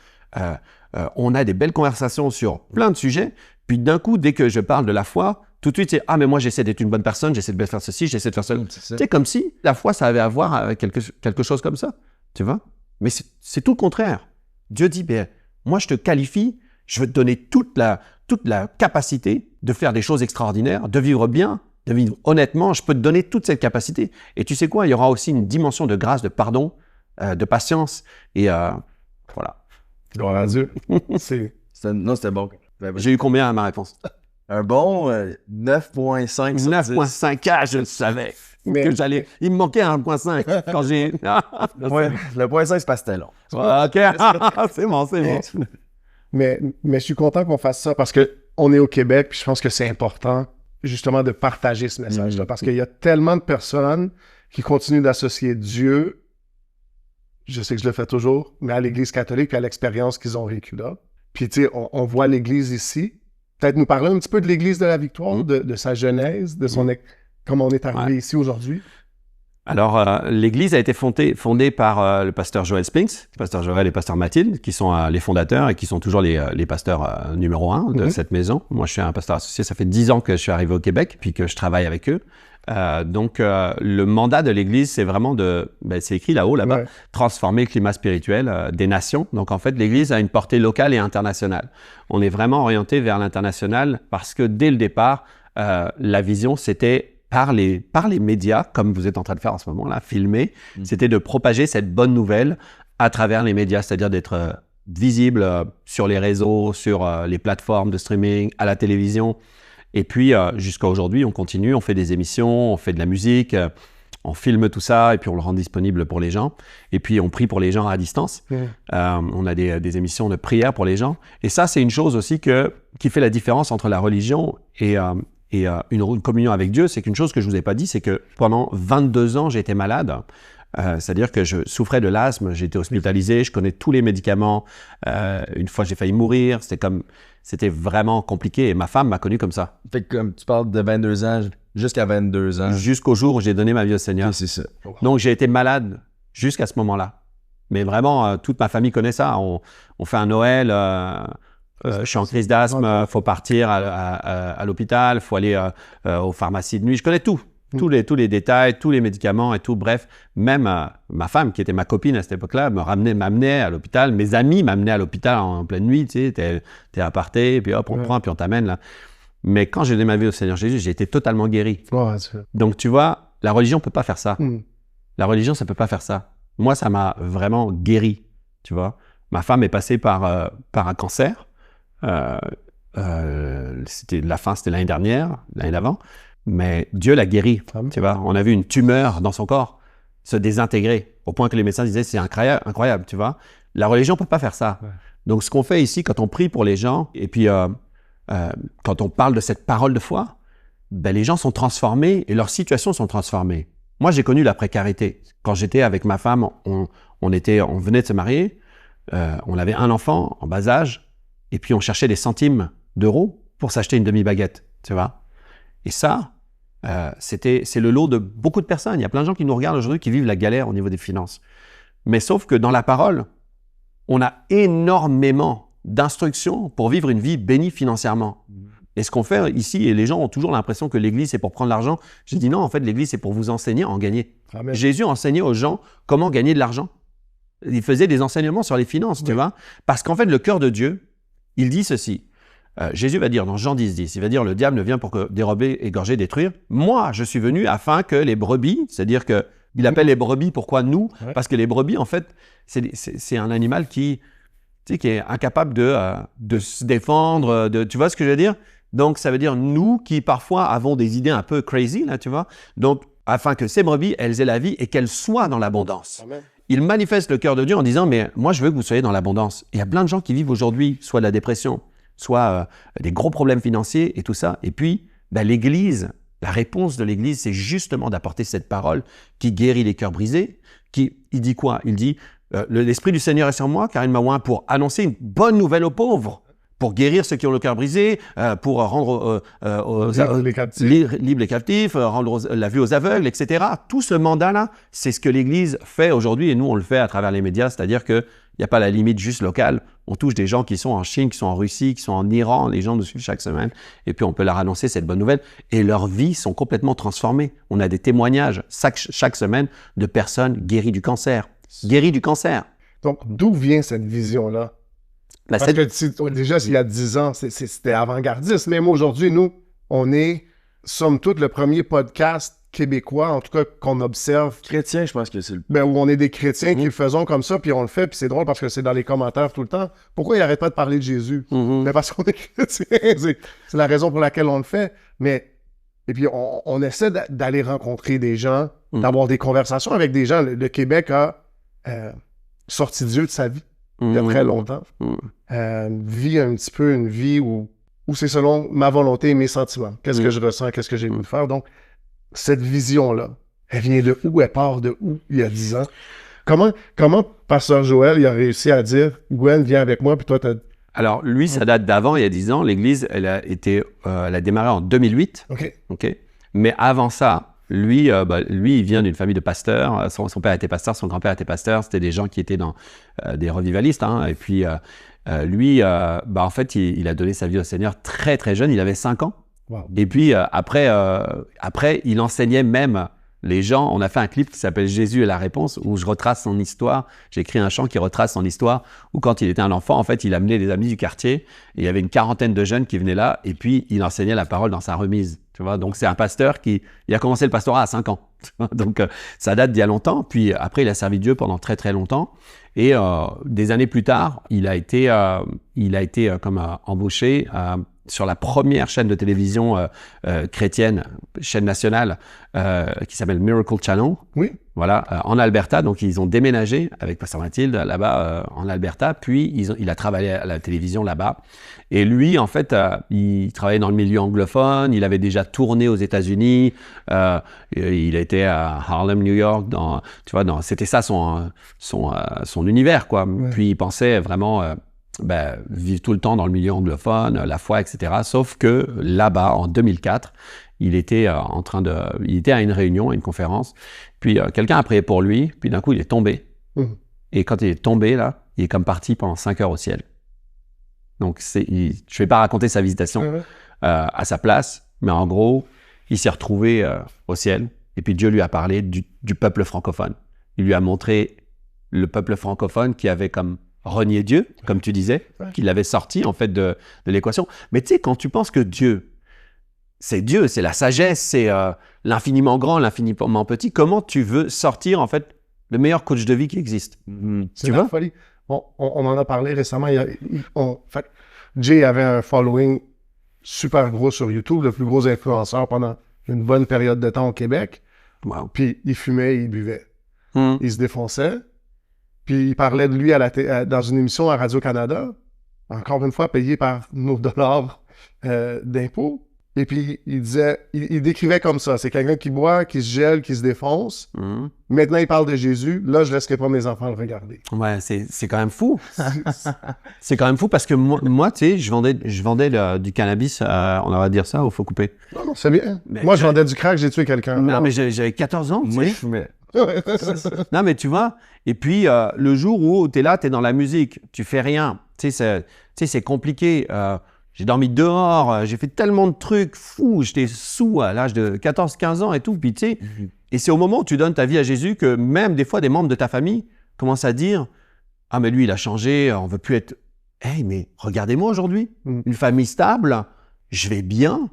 on a des belles conversations sur plein de sujets, puis d'un coup, dès que je parle de la foi, tout de suite, c'est « Ah, mais moi, j'essaie d'être une bonne personne, j'essaie de faire ceci, j'essaie de faire cela. » Tu sais, comme si la foi, ça avait à voir avec quelque chose comme ça, tu vois? Mais c'est tout le contraire. Dieu dit, ben, moi, je te qualifie, je veux te donner toute la capacité de faire des choses extraordinaires, de vivre bien, de vivre honnêtement, je peux te donner toute cette capacité. Et tu sais quoi, il y aura aussi une dimension de grâce, de pardon, de patience, et voilà. Gloire à Dieu. C'est... Non, c'était bon. J'ai eu combien à ma réponse? Un bon 9.5 sur 10. 9.5, ah, je le savais. Mais- Que j'allais... Il me manquait un 1.5 quand j'ai... Ouais, le point 5, c'est parce que c'était long. Ok, c'est bon, c'est bon. Mais je suis content qu'on fasse ça parce qu'on est au Québec, puis je pense que c'est important, justement, de partager ce message-là. Parce qu'il y a tellement de personnes qui continuent d'associer Dieu, je sais que je le fais toujours, mais à l'Église catholique puis à l'expérience qu'ils ont vécue là. Puis, tu sais, on voit l'Église ici. Peut-être nous parler un petit peu de l'Église de la Victoire, de sa genèse, de son... comment on est arrivé ici aujourd'hui. Alors, l'Église a été fondée par le pasteur Joël Spinks, pasteur Joël et pasteur Mathilde, qui sont les fondateurs et qui sont toujours les pasteurs numéro 1 de cette maison. Moi, je suis un pasteur associé. Ça fait 10 ans que je suis arrivé au Québec, puis que je travaille avec eux. Donc, le mandat de l'Église, c'est vraiment c'est écrit là-bas, transformer le climat spirituel des nations. Donc, en fait, l'Église a une portée locale et internationale. On est vraiment orienté vers l'international parce que dès le départ, la vision, c'était par les médias, comme vous êtes en train de faire en ce moment-là, filmer, c'était de propager cette bonne nouvelle à travers les médias, c'est-à-dire d'être visible sur les réseaux, sur les plateformes de streaming, à la télévision. Et puis, jusqu'à aujourd'hui, on continue, on fait des émissions, on fait de la musique, on filme tout ça et puis on le rend disponible pour les gens. Et puis, on prie pour les gens à distance. On a des émissions de prière pour les gens. Et ça, c'est une chose aussi qui fait la différence entre la religion et une communion avec Dieu. C'est qu'une chose que je ne vous ai pas dit, c'est que pendant 22 ans, j'ai été malade. C'est-à-dire que je souffrais de l'asthme, j'ai été hospitalisé, je connais tous les médicaments. Une fois, j'ai failli mourir. C'était vraiment compliqué et ma femme m'a connu comme ça. Fait que comme tu parles de 22 ans, jusqu'à 22 ans. Jusqu'au jour où j'ai donné ma vie au Seigneur. C'est ça. Donc, j'ai été malade jusqu'à ce moment-là. Mais vraiment, toute ma famille connaît ça. On fait un Noël, je suis en crise d'asthme, faut partir à l'hôpital, faut aller aux pharmacies de nuit. Je connais tout. Tous les détails, tous les médicaments et tout. Bref, même ma femme, qui était ma copine à cette époque-là, m'amenait à l'hôpital. Mes amis m'amenaient à l'hôpital en pleine nuit. Tu sais, t'es aparté, puis hop, on prend, puis on t'amène là. Mais quand j'ai donné ma vie au Seigneur Jésus, j'ai été totalement guéri. Donc, tu vois, la religion ne peut pas faire ça. La religion, ça ne peut pas faire ça. Moi, ça m'a vraiment guéri, tu vois. Ma femme est passée par un cancer. C'était l'année dernière, l'année d'avant. Mais Dieu l'a guéri, tu vois. On a vu une tumeur dans son corps se désintégrer, au point que les médecins disaient c'est incroyable, tu vois. La religion ne peut pas faire ça. Ouais. Donc, ce qu'on fait ici, quand on prie pour les gens, et puis quand on parle de cette parole de foi, les gens sont transformés et leurs situations sont transformées. Moi, j'ai connu la précarité. Quand j'étais avec ma femme, on venait de se marier, on avait un enfant en bas âge, et puis on cherchait des centimes d'euros pour s'acheter une demi-baguette, tu vois. Et ça, c'est le lot de beaucoup de personnes. Il y a plein de gens qui nous regardent aujourd'hui qui vivent la galère au niveau des finances. Mais sauf que dans la parole, on a énormément d'instructions pour vivre une vie bénie financièrement. Et ce qu'on fait ici, et les gens ont toujours l'impression que l'Église, c'est pour prendre l'argent. J'ai dit non, en fait, l'Église, c'est pour vous enseigner à en gagner. Amen. Jésus enseignait aux gens comment gagner de l'argent. Il faisait des enseignements sur les finances, tu vois. Parce qu'en fait, le cœur de Dieu, il dit ceci. Jésus va dire dans Jean 10, il va dire « Le diable ne vient pour que dérober, égorger, détruire. Moi, je suis venu afin que les brebis, c'est-à-dire qu'il appelle les brebis, pourquoi nous ? Parce que les brebis, en fait, c'est un animal qui est incapable de se défendre, tu vois ce que je veux dire ? Donc, ça veut dire nous qui parfois avons des idées un peu crazy, là, tu vois ? Donc, afin que ces brebis, elles aient la vie et qu'elles soient dans l'abondance. Amen. Il manifeste le cœur de Dieu en disant « Mais moi, je veux que vous soyez dans l'abondance. » Il y a plein de gens qui vivent aujourd'hui soit de la dépression, soit des gros problèmes financiers et tout ça. Et puis, l'Église, la réponse de l'Église, c'est justement d'apporter cette parole qui guérit les cœurs brisés. Il dit quoi ? Il dit l'Esprit du Seigneur est sur moi, car il m'a oint pour annoncer une bonne nouvelle aux pauvres, pour guérir ceux qui ont le cœur brisé, pour rendre libres les captifs, rendre la vue aux aveugles, etc. Tout ce mandat-là, c'est ce que l'Église fait aujourd'hui et nous, on le fait à travers les médias, c'est-à-dire qu'il n'y a pas la limite juste locale. On touche des gens qui sont en Chine, qui sont en Russie, qui sont en Iran. Les gens nous suivent chaque semaine. Et puis, on peut leur annoncer cette bonne nouvelle. Et leurs vies sont complètement transformées. On a des témoignages chaque semaine de personnes guéries du cancer. Guéries du cancer. Donc, d'où vient cette vision-là? Parce que déjà, il y a 10 ans, c'était avant-gardiste. Même aujourd'hui, nous, on est, somme toute, le premier podcast Québécois, en tout cas qu'on observe, Chrétien, je pense que c'est le... ben, où on est des chrétiens qui le faisons comme ça, puis on le fait, puis c'est drôle parce que c'est dans les commentaires tout le temps. Pourquoi ils n'arrêtent pas de parler de Jésus? Mais parce qu'on est chrétiens, c'est la raison pour laquelle on le fait. Mais, et puis on essaie d'aller rencontrer des gens, d'avoir des conversations avec des gens. Le Québec a sorti Dieu de sa vie il y a très longtemps. Vit un petit peu une vie où c'est selon ma volonté et mes sentiments. Qu'est-ce que je ressens, qu'est-ce que j'ai voulu faire. Donc, cette vision-là, elle vient de où? Elle part de où il y a 10 ans? Comment Pasteur Joël il a réussi à dire « Gwen, viens avec moi, puis toi, t'as... » Alors, lui, ça date d'avant, il y a 10 ans. L'Église, elle a démarré en 2008. OK. Mais avant ça, lui, il vient d'une famille de pasteurs. Son père était pasteur, son grand-père était pasteur. C'était des gens qui étaient dans des revivalistes. Et puis, lui, en fait, il a donné sa vie au Seigneur très, très jeune. Il avait 5 ans. Wow. Et puis, après, il enseignait même les gens. On a fait un clip qui s'appelle « Jésus et la réponse » où je retrace son histoire. J'ai écrit un chant qui retrace son histoire où, quand il était un enfant, en fait, il amenait des amis du quartier. Et il y avait une quarantaine de jeunes qui venaient là. Et puis, il enseignait la parole dans sa remise. Tu vois, donc, c'est un pasteur il a commencé le pastorat à 5 ans. Donc, ça date d'il y a longtemps. Puis, après, il a servi Dieu pendant très, très longtemps. Et des années plus tard, il a été embauché sur la première chaîne de télévision chrétienne, chaîne nationale, qui s'appelle Miracle Channel. Oui. Voilà, en Alberta. Donc, ils ont déménagé avec Pasteur Mathilde là-bas en Alberta. Puis, il a travaillé à la télévision là-bas. Et lui, en fait, il travaillait dans le milieu anglophone. Il avait déjà tourné aux États-Unis. Il a été à Harlem, New York. C'était ça son univers, quoi. Ouais. Puis, il pensait vraiment vivre tout le temps dans le milieu anglophone, la foi, etc. Sauf que là-bas, en 2004, il était à une réunion, à une conférence. Puis quelqu'un a prié pour lui. Puis d'un coup, il est tombé. Et quand il est tombé, là, il est comme parti pendant 5 heures au ciel. Donc, je ne vais pas raconter sa visitation à sa place, mais en gros, il s'est retrouvé au ciel. Et puis Dieu lui a parlé du peuple francophone. Il lui a montré le peuple francophone qui avait comme renié Dieu, comme tu disais, qui l'avait sorti en fait de l'équation. Mais tu sais, quand tu penses que Dieu, c'est la sagesse, c'est l'infiniment grand, l'infiniment petit, comment tu veux sortir en fait le meilleur coach de vie qui existe? C'est la folie. On en a parlé récemment. Jay avait un following super gros sur YouTube, le plus gros influenceur pendant une bonne période de temps au Québec. Wow. Puis il fumait, il buvait. Il se défonçait. Puis il parlait de lui dans une émission à Radio-Canada, encore une fois payé par nos dollars d'impôts. Et puis il décrivait comme ça. C'est quelqu'un qui boit, qui se gèle, qui se défonce. Maintenant, il parle de Jésus. Là, je laisserai pas mes enfants le regarder. Ouais, c'est quand même fou. C'est quand même fou parce que moi tu sais, je vendais du cannabis, on va dire ça, ou faut couper? Non, c'est bien. Moi, je vendais du crack, j'ai tué quelqu'un. Non, mais j'avais 14 ans, tu sais. Moi, je fumais. Non, mais tu vois, et puis le jour où tu es là, tu es dans la musique, tu fais rien, tu sais, c'est compliqué. J'ai dormi dehors, j'ai fait tellement de trucs fous, j'étais sous à l'âge de 14-15 ans et tout, puis tu sais, et c'est au moment où tu donnes ta vie à Jésus que même des fois des membres de ta famille commencent à dire « Ah, mais lui, il a changé, on veut plus être... » Hey, mais regardez-moi aujourd'hui, une famille stable, je vais bien,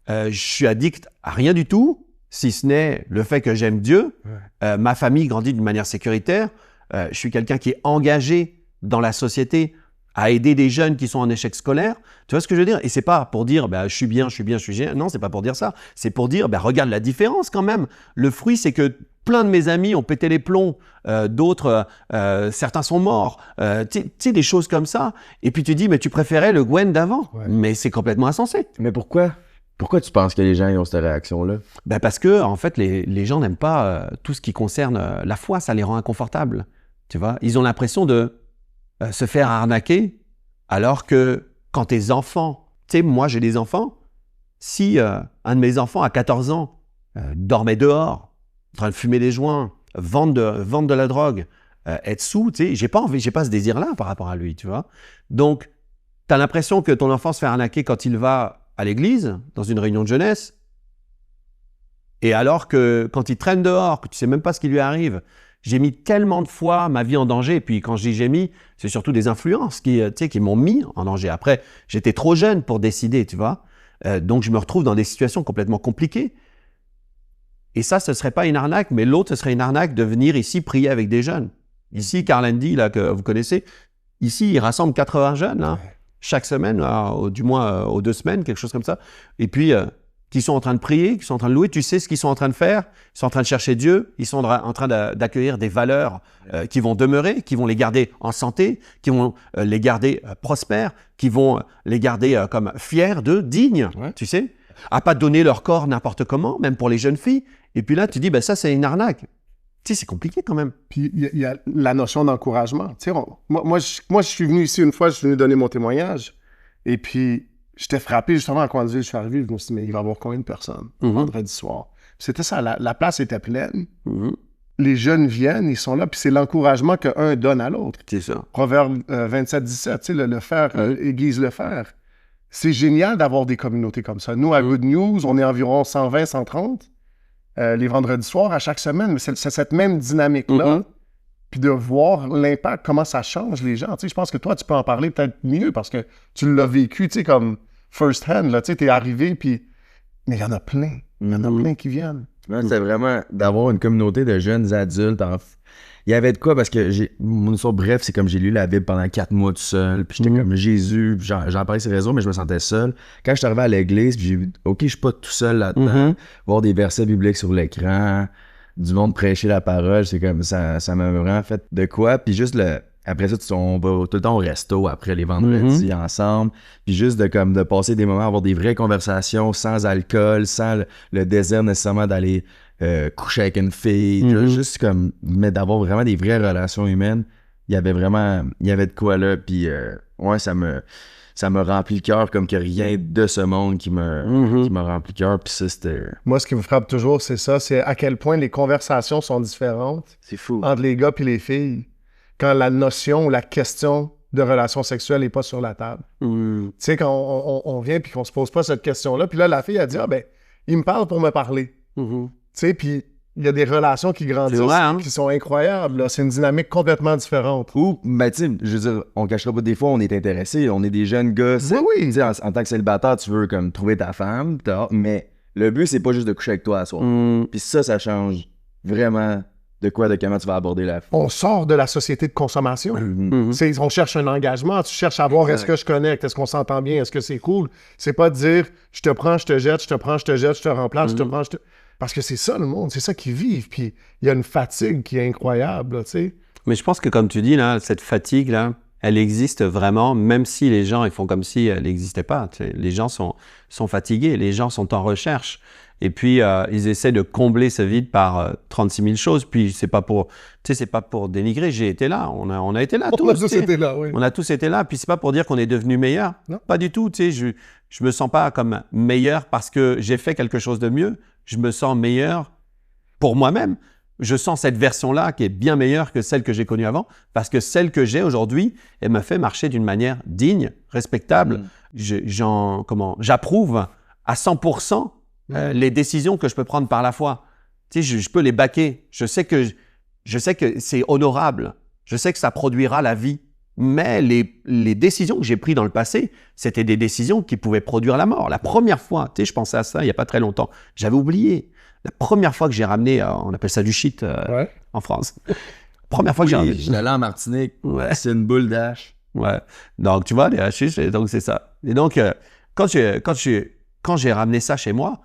je suis addict à rien du tout, si ce n'est le fait que j'aime Dieu, ma famille grandit d'une manière sécuritaire, je suis quelqu'un qui est engagé dans la société à aider des jeunes qui sont en échec scolaire. Tu vois ce que je veux dire? Et c'est pas pour dire je suis bien. Non, c'est pas pour dire ça. C'est pour dire regarde la différence quand même. Le fruit, c'est que plein de mes amis ont pété les plombs, d'autres, certains sont morts. Tu sais, des choses comme ça. Et puis tu dis, mais tu préférais le Gwen d'avant. Mais c'est complètement insensé. Mais pourquoi? Pourquoi tu penses que les gens ont cette réaction-là? Parce que, en fait, les gens n'aiment pas tout ce qui concerne la foi. Ça les rend inconfortables. Tu vois? Ils ont l'impression de se faire arnaquer, alors que quand tes enfants... Tu sais, moi, j'ai des enfants. Si un de mes enfants, à 14 ans, dormait dehors, en train de fumer des joints, vendre de la drogue, être sous, tu sais, j'ai pas ce désir-là par rapport à lui, tu vois. Donc, tu as l'impression que ton enfant se fait arnaquer quand il va à l'église, dans une réunion de jeunesse, et alors que quand il traîne dehors, que tu sais même pas ce qui lui arrive, j'ai mis tellement de fois ma vie en danger, et puis quand je dis j'ai mis, c'est surtout des influences qui m'ont mis en danger. Après, j'étais trop jeune pour décider, tu vois, donc je me retrouve dans des situations complètement compliquées. Et ça, ce ne serait pas une arnaque, mais l'autre, ce serait une arnaque de venir ici prier avec des jeunes. Ici, Carl Andy, là, que vous connaissez, ici, il rassemble 80 jeunes, là, chaque semaine, du moins aux 2 semaines, quelque chose comme ça. Et puis, qui sont en train de prier, qui sont en train de louer. Tu sais ce qu'ils sont en train de faire? Ils sont en train de chercher Dieu. Ils sont en train d'accueillir des valeurs qui vont demeurer, qui vont les garder en santé, qui vont les garder prospères, qui vont les garder comme fiers d'eux, dignes, tu sais, à pas donner leur corps n'importe comment, même pour les jeunes filles. Et puis là, tu dis, ben ça, c'est une arnaque. Tu sais, c'est compliqué quand même. Puis il y a la notion d'encouragement. Tu sais, moi, je suis venu ici une fois, je suis venu donner mon témoignage. Et puis, j'étais frappé justement quand je suis arrivé. Je me suis dit, mais il va y avoir combien de personnes vendredi soir? C'était ça, la place était pleine. Les jeunes viennent, ils sont là, puis c'est l'encouragement qu'un donne à l'autre. C'est ça. Proverbe 27-17, tu sais, le fer aiguise le fer. C'est génial d'avoir des communautés comme ça. Nous, à Good News, on est environ 120, 130 les vendredis soirs à chaque semaine, mais c'est cette même dynamique-là. Puis de voir l'impact, comment ça change les gens. Tu sais, je pense que toi, tu peux en parler peut-être mieux parce que tu l'as vécu, tu sais, comme first hand, là, tu sais, t'es arrivé, puis... Mais il y en a plein. Il y en a plein qui viennent. C'était vraiment d'avoir une communauté de jeunes adultes. Il y avait de quoi, parce que mon histoire, bref, c'est comme j'ai lu la Bible pendant 4 mois tout seul, puis j'étais comme Jésus, puis j'en parlais sur les réseaux, mais je me sentais seul. Quand je suis arrivé à l'église, puis j'ai vu, OK, je suis pas tout seul là-dedans, voir des versets bibliques sur l'écran, du monde prêcher la parole, c'est comme ça m'a vraiment fait de quoi. Puis juste après ça, on va tout le temps au resto après les vendredis ensemble. Puis juste de passer des moments, avoir des vraies conversations sans alcool, sans le désir nécessairement d'aller coucher avec une fille. Juste comme, mais d'avoir vraiment des vraies relations humaines. Il y avait de quoi là. Puis ouais, ça m'a rempli le cœur comme que rien de ce monde qui m'a rempli le cœur. Puis ça, c'était... Moi, ce qui me frappe toujours, c'est ça, c'est à quel point les conversations sont différentes C'est fou. entre les gars et les filles quand la notion ou la question de relation sexuelle n'est pas sur la table. Tu sais, quand on vient puis qu'on se pose pas cette question-là, puis là, la fille, elle dit « Ah ben, il me parle pour me parler. Tu sais, puis il y a des relations qui grandissent, qui sont incroyables. Là. C'est une dynamique complètement différente. Ou, ben, tu sais, je veux dire, on cachera pas des fois, on est intéressés, on est des jeunes gars. Oui. Tu sais, en tant que célibataire, tu veux comme trouver ta femme, mais le but, c'est pas juste de coucher avec toi à soir. Puis ça change vraiment de comment tu vas aborder la fille. On sort de la société de consommation. On cherche un engagement, tu cherches à voir est-ce que je connecte, est-ce qu'on s'entend bien, est-ce que c'est cool. C'est pas de dire je te prends, je te jette, je te prends, je te jette, je te remplace, je te prends, je te... Parce que c'est ça le monde, c'est ça qu'ils vivent. Puis il y a une fatigue qui est incroyable, tu sais. Mais je pense que comme tu dis, là, cette fatigue-là, elle existe vraiment, même si les gens ils font comme si elle n'existait pas. Tu sais. Les gens sont fatigués, les gens sont en recherche. Et puis, ils essaient de combler ce vide par 36 000 choses. Puis, c'est pas pour dénigrer. J'ai été là. On a été là tous. On a tous été là, oui. On a tous été là. Puis, c'est pas pour dire qu'on est devenu meilleur. Non. Pas du tout. Tu sais, je me sens pas comme meilleur parce que j'ai fait quelque chose de mieux. Je me sens meilleur pour moi-même. Je sens cette version-là qui est bien meilleure que celle que j'ai connue avant parce que celle que j'ai aujourd'hui, elle me fait marcher d'une manière digne, respectable. J'approuve à 100% les décisions que je peux prendre par la foi. Tu sais, je peux les baquer. Je sais que c'est honorable. Je sais que ça produira la vie. Mais les décisions que j'ai prises dans le passé, c'était des décisions qui pouvaient produire la mort. La première fois, tu sais, je pensais à ça il n'y a pas très longtemps. J'avais oublié. La première fois que j'ai ramené, on appelle ça du shit en France. Première fois que j'ai ramené. Je suis allé en Martinique. Ouais. C'est une boule d'hache. Ouais. Donc, tu vois, les hashish, donc c'est ça. Et donc, quand j'ai ramené ça chez moi,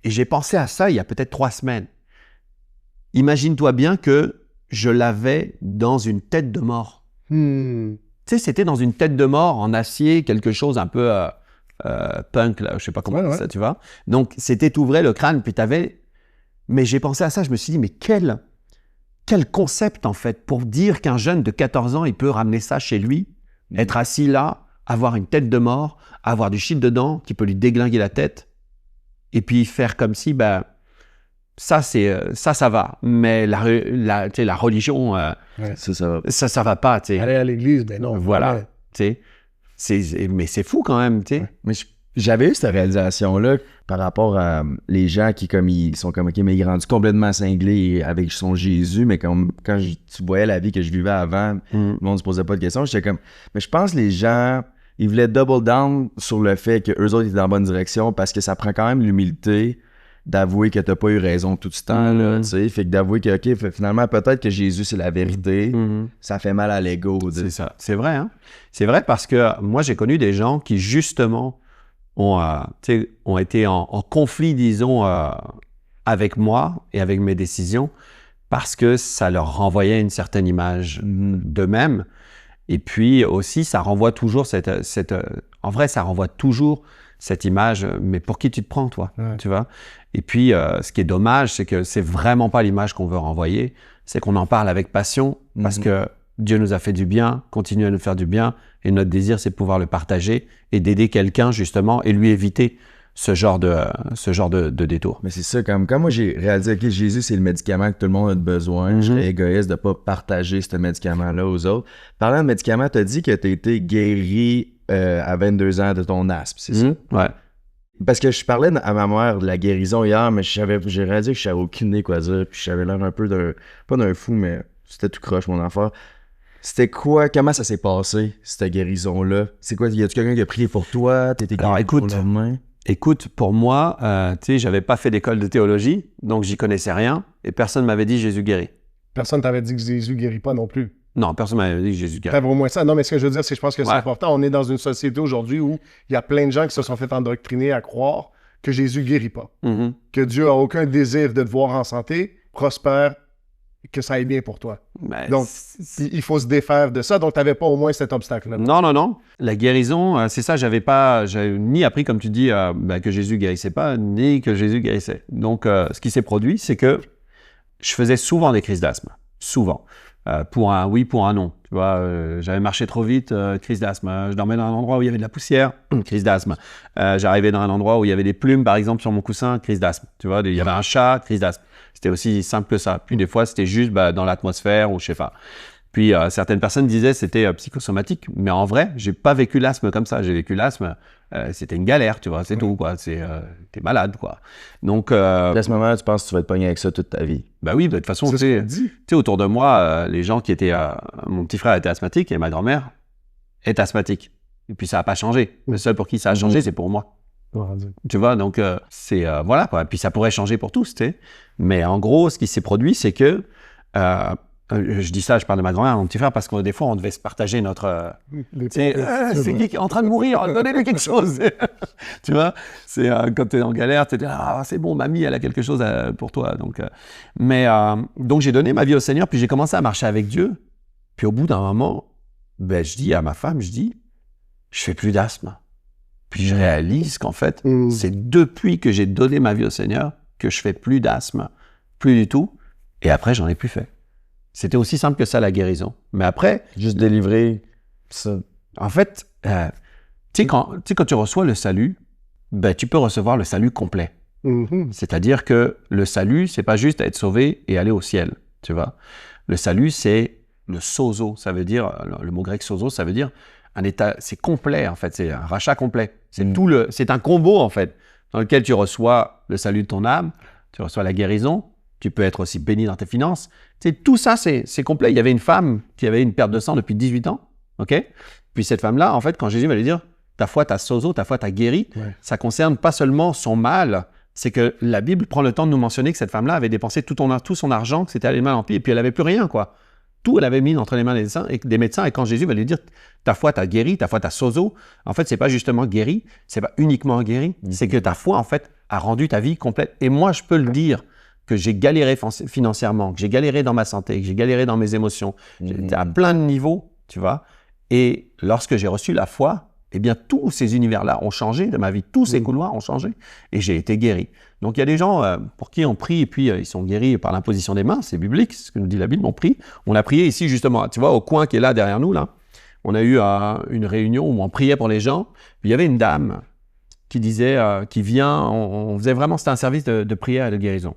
et j'ai pensé à ça il y a peut-être 3 semaines. Imagine-toi bien que je l'avais dans une tête de mort. Tu sais, c'était dans une tête de mort en acier, quelque chose un peu punk, là, je sais pas comment ça, tu vois. Donc, c'était t'ouvrais le crâne, puis t'avais... Mais j'ai pensé à ça, je me suis dit, mais quel concept, en fait, pour dire qu'un jeune de 14 ans, il peut ramener ça chez lui, être assis là, avoir une tête de mort, avoir du shit dedans, qui peut lui déglinguer la tête, et puis faire comme si, ben, ça va. Mais la religion, ça va pas, tu sais. Aller à l'église, ben non. Voilà, tu sais. Mais c'est fou quand même, tu sais. Mais j'avais eu cette réalisation-là par rapport à les gens qui, comme, ils sont comme, OK, mais ils sont rendus complètement cinglés avec son Jésus, mais comme, quand tu voyais la vie que je vivais avant, le monde se posait pas de questions, j'étais comme, mais je pense que les gens, ils voulaient double down sur le fait qu'eux autres étaient dans la bonne direction parce que ça prend quand même l'humilité d'avouer que t'as pas eu raison tout ce temps-là, tu sais. Fait que d'avouer que, OK, finalement, peut-être que Jésus, c'est la vérité. Ça fait mal à l'ego. C'est ça. C'est vrai, hein. C'est vrai parce que moi, j'ai connu des gens qui, justement, ont été en conflit, disons, avec moi et avec mes décisions parce que ça leur renvoyait une certaine image d'eux-mêmes. Et puis aussi, ça renvoie toujours en vrai, ça renvoie toujours cette image, mais pour qui tu te prends, toi, tu vois? Et puis, ce qui est dommage, c'est que c'est vraiment pas l'image qu'on veut renvoyer, c'est qu'on en parle avec passion parce que Dieu nous a fait du bien, continue à nous faire du bien, et notre désir, c'est de pouvoir le partager et d'aider quelqu'un, justement, et lui éviter ce genre de détour. Mais c'est ça, comme quand moi j'ai réalisé que Jésus, c'est le médicament que tout le monde a besoin, j'étais égoïste de pas partager ce médicament-là aux autres. Parlant de médicaments, tu as dit que tu as été guéri à 22 ans de ton asthme, c'est ça? Ouais. Parce que je parlais à ma mère de la guérison hier, mais j'ai réalisé que je savais aucune idée quoi dire, puis j'avais l'air un peu pas d'un fou, mais c'était tout croche mon enfant. C'était quoi? Comment ça s'est passé, cette guérison-là? C'est quoi? Y a-tu quelqu'un qui a prié pour toi? T'étais guéri pour le lendemain? Écoute, pour moi, tu sais, j'avais pas fait d'école de théologie, donc j'y connaissais rien, et personne m'avait dit Jésus guérit. Personne t'avait dit que Jésus guérit pas non plus. Non, personne m'avait dit que Jésus guérit. T'avais au moins ça. Non, mais ce que je veux dire, c'est que je pense que c'est important. On est dans une société aujourd'hui où il y a plein de gens qui se sont fait endoctriner à croire que Jésus guérit pas. Que Dieu a aucun désir de te voir en santé, prospère, que ça aille bien pour toi. Ben, donc, il faut se défaire de ça. Donc, t'avais pas au moins cet obstacle-là. Non. La guérison, c'est ça, j'avais ni appris, comme tu dis, que Jésus guérissait pas, ni que Jésus guérissait. Donc, ce qui s'est produit, c'est que je faisais souvent des crises d'asthme. Souvent. Pour un oui, pour un non. Tu vois, j'avais marché trop vite, crise d'asthme. Je dormais dans un endroit où il y avait de la poussière, crise d'asthme. J'arrivais dans un endroit où il y avait des plumes, par exemple, sur mon coussin, crise d'asthme. Tu vois, il y avait un chat, crise d'asthme. C'était aussi simple que ça. Puis des fois, c'était juste dans l'atmosphère ou je sais pas. Puis certaines personnes disaient c'était psychosomatique, mais en vrai, j'ai pas vécu l'asthme comme ça. J'ai vécu l'asthme, c'était une galère, tu vois, c'est tout, quoi. T'es malade, quoi. Donc à ce moment-là, tu penses que tu vas être pogné avec ça toute ta vie? Ben oui, de toute façon, tu sais, autour de moi, les gens qui étaient, mon petit frère était asthmatique et ma grand-mère est asthmatique. Et puis ça a pas changé. Le seul pour qui ça a changé, c'est pour moi. Tu vois, donc c'est voilà, quoi. Puis ça pourrait changer pour tous, tu sais. Mais en gros, ce qui s'est produit, c'est que je dis ça, je parle de ma grand-mère, mon petit frère, parce que des fois, on devait se partager notre... c'est qui est en train de mourir, donnez-lui quelque chose. Tu vois, c'est quand tu es en galère, tu es là, c'est bon, mamie, elle a quelque chose pour toi. Donc, donc j'ai donné ma vie au Seigneur, puis j'ai commencé à marcher avec Dieu. Puis au bout d'un moment, je dis à ma femme, je fais plus d'asthme. Puis je réalise qu'en fait, c'est depuis que j'ai donné ma vie au Seigneur que je fais plus d'asthme, plus du tout. Et après, j'en ai plus fait. C'était aussi simple que ça, la guérison. Mais après... Juste délivrer ça. En fait, tu sais, quand tu reçois le salut, tu peux recevoir le salut complet. C'est-à-dire que le salut, c'est pas juste être sauvé et aller au ciel, tu vois. Le salut, c'est le sozo. Ça veut dire, le mot grec sozo, ça veut dire un état, c'est complet, en fait. C'est un rachat complet. C'est un combo, en fait, dans lequel tu reçois le salut de ton âme, tu reçois la guérison, tu peux être aussi béni dans tes finances. Tu sais, tout ça, c'est complet. Il y avait une femme qui avait une perte de sang depuis 18 ans, ok? Puis cette femme-là, en fait, quand Jésus va lui dire, ta foi t'a sozo, ta foi t'a guéri, ça concerne pas seulement son mal, c'est que la Bible prend le temps de nous mentionner que cette femme-là avait dépensé tout son argent, que c'était allé mal en pis, et puis elle avait plus rien, quoi. Tout, elle avait mis entre les mains des médecins, et quand Jésus va lui dire, ta foi t'a guéri, ta foi t'a sozo, en fait, c'est pas justement guéri, c'est pas uniquement guéri, c'est que ta foi, en fait, a rendu ta vie complète. Et moi, je peux le dire, que j'ai galéré financièrement, que j'ai galéré dans ma santé, que j'ai galéré dans mes émotions. J'étais à plein de niveaux, tu vois. Et lorsque j'ai reçu la foi, eh bien, tous ces univers-là ont changé de ma vie. Tous ces couloirs ont changé. Et j'ai été guéri. Donc, il y a des gens pour qui on prie et puis ils sont guéris par l'imposition des mains. C'est biblique, c'est ce que nous dit la Bible. On prie. On a prié ici, justement. Tu vois, au coin qui est là, derrière nous, là. On a eu une réunion où on priait pour les gens. Puis, il y avait une dame qui disait, qui vient, on faisait vraiment, c'était un service de prière et de guérison.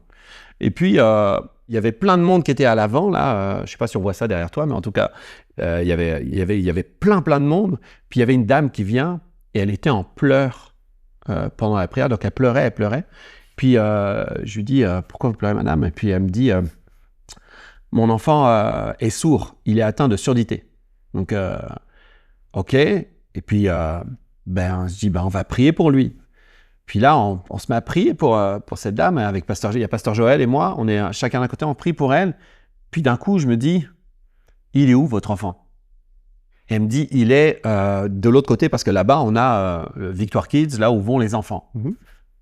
Et puis, il y avait plein de monde qui était à l'avant, là. Je ne sais pas si on voit ça derrière toi, mais en tout cas, il y avait plein de monde. Puis, il y avait une dame qui vient et elle était en pleurs pendant la prière. Donc, elle pleurait. Puis, je lui dis, pourquoi vous pleurez, madame? Et puis, elle me dit, mon enfant est sourd. Il est atteint de surdité. Donc, OK. Et puis, on se dit, on va prier pour lui. Puis là, on se met à prier pour cette dame avec il y a Pasteur Joël et moi, on est chacun d'un côté, on prie pour elle. Puis d'un coup, je me dis, il est où votre enfant? Et elle me dit, il est de l'autre côté parce que là-bas, on a Victoire Kids, là où vont les enfants.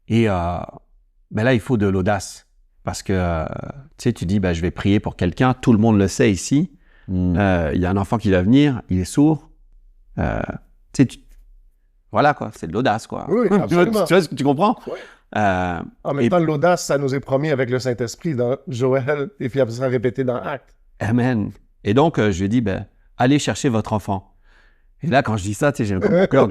Et ben là, il faut de l'audace parce que tu sais, tu dis, je vais prier pour quelqu'un, tout le monde le sait ici. Il y a un enfant qui va venir, il est sourd. Voilà quoi, c'est de l'audace quoi. Oui, absolument. Tu comprends? Oui. En même Et- temps, l'audace, ça nous est promis avec le Saint-Esprit dans Joël et puis après ça répété dans Actes. Amen. Et donc, je lui ai dit, allez chercher votre enfant. Et là, quand je dis ça, tu sais, j'ai un cœur.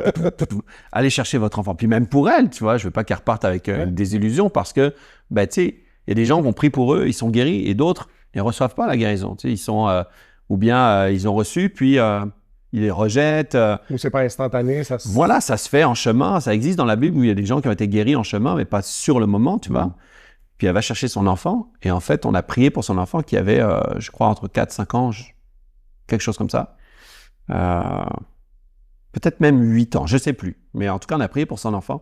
Allez chercher votre enfant. Puis même pour elle, tu vois, je veux pas qu'elle reparte avec une désillusion parce que, tu sais, il y a des gens qui ont pris pour eux, ils sont guéris, et d'autres, ils ne reçoivent pas la guérison. Tu sais, ils sont, ou bien ils ont reçu, puis ils les rejettent. Ou c'est pas instantané, ça se... Voilà, ça se fait en chemin. Ça existe dans la Bible où il y a des gens qui ont été guéris en chemin, mais pas sur le moment, tu vois. Puis elle va chercher son enfant. Et en fait, on a prié pour son enfant qui avait, je crois, entre 4 et 5 ans, quelque chose comme ça. Peut-être même 8 ans, je ne sais plus. Mais en tout cas, on a prié pour son enfant.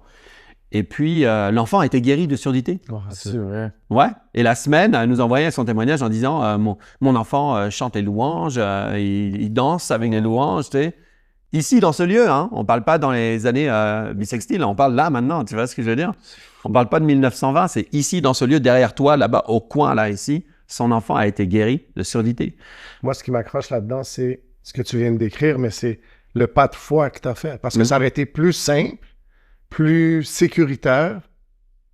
Et puis, l'enfant a été guéri de surdité. C'est vrai. Ouais. Et la semaine, elle nous envoyait son témoignage en disant mon enfant chante les louanges, il danse avec les louanges, tu sais. Ici, dans ce lieu, hein, on ne parle pas dans les années bissextiles, on parle là, maintenant, tu vois ce que je veux dire? On ne parle pas de 1920, c'est ici, dans ce lieu, derrière toi, là-bas, au coin, là, ici, son enfant a été guéri de surdité. Moi, ce qui m'accroche là-dedans, c'est ce que tu viens de décrire, mais c'est le pas de foi que tu as fait. Parce que ça aurait été plus simple, plus sécuritaire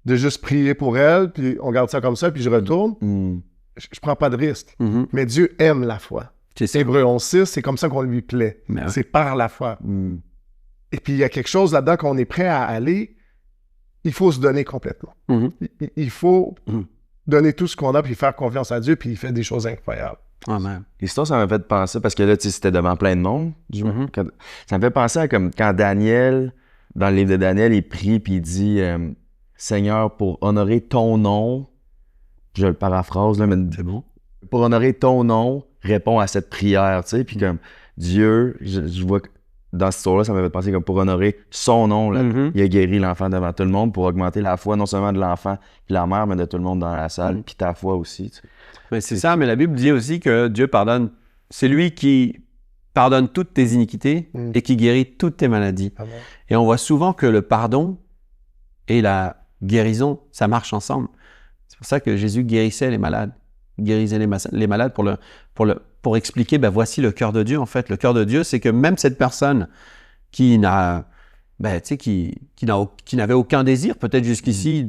de juste prier pour elle, puis on garde ça comme ça, puis je retourne. Je prends pas de risque. Mais Dieu aime la foi. C'est ça. Hébreux 11:6, c'est comme ça qu'on lui plaît. Mais ouais. C'est par la foi. Et puis, il y a quelque chose là-dedans qu'on est prêt à aller. Il faut se donner complètement. Il faut donner tout ce qu'on a, puis faire confiance à Dieu, puis il fait des choses incroyables. Amen. L'histoire, ça m'a fait penser, parce que là, tu sais, c'était devant plein de monde. Ça me fait penser à comme quand Daniel, dans le livre de Daniel, il prie, puis il dit Seigneur, pour honorer ton nom, je le paraphrase, là, mais C'est bon. pour honorer ton nom, réponds à cette prière, tu sais. Puis comme Dieu, je vois que dans cette histoire-là, ça m'a fait penser comme pour honorer son nom, là, il a guéri l'enfant devant tout le monde pour augmenter la foi, non seulement de l'enfant et la mère, mais de tout le monde dans la salle, puis ta foi aussi, tu sais. Mais c'est ça, mais la Bible dit aussi que Dieu pardonne. C'est lui qui pardonne toutes tes iniquités et qui guérit toutes tes maladies. Amen. Et on voit souvent que le pardon et la guérison, ça marche ensemble. C'est pour ça que Jésus guérissait les malades. Guérissait les malades pour expliquer, voici le cœur de Dieu, en fait. Le cœur de Dieu, c'est que même cette personne qui n'a, qui n'avait aucun désir, peut-être jusqu'ici,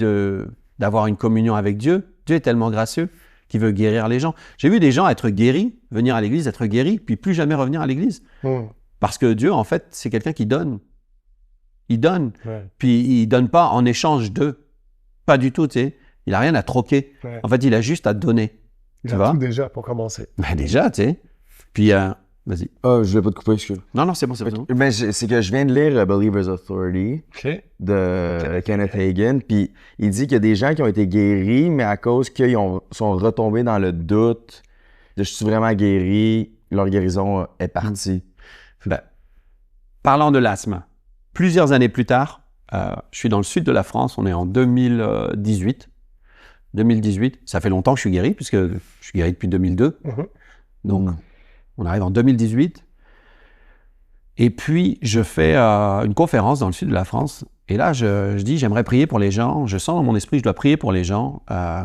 d'avoir une communion avec Dieu, Dieu est tellement gracieux qu'il veut guérir les gens. J'ai vu des gens être guéris, venir à l'église, être guéris, puis plus jamais revenir à l'église. Parce que Dieu, en fait, c'est quelqu'un qui donne. Il donne. Ouais. Puis il donne pas en échange d'eux. Pas du tout, tu sais. Il a rien à troquer. Ouais. En fait, il a juste à donner. Il Tu a vois? tout déjà pour commencer. Déjà, tu sais. Puis, vas-y. Ah, je voulais pas te couper, excuse. Non, c'est bon, c'est bon. Mais c'est que je viens de lire Believer's Authority OK. de Kenneth Hagin, puis il dit qu'il y a des gens qui ont été guéris, mais à cause qu'ils sont retombés dans le doute de je suis vraiment guéri, leur guérison est partie. Parlant de l'asthme, plusieurs années plus tard, je suis dans le sud de la France, on est en 2018. 2018, ça fait longtemps que je suis guéri, puisque je suis guéri depuis 2002. Donc, on arrive en 2018. Et puis, je fais une conférence dans le sud de la France. Et là, je dis, j'aimerais prier pour les gens. Je sens dans mon esprit, je dois prier pour les gens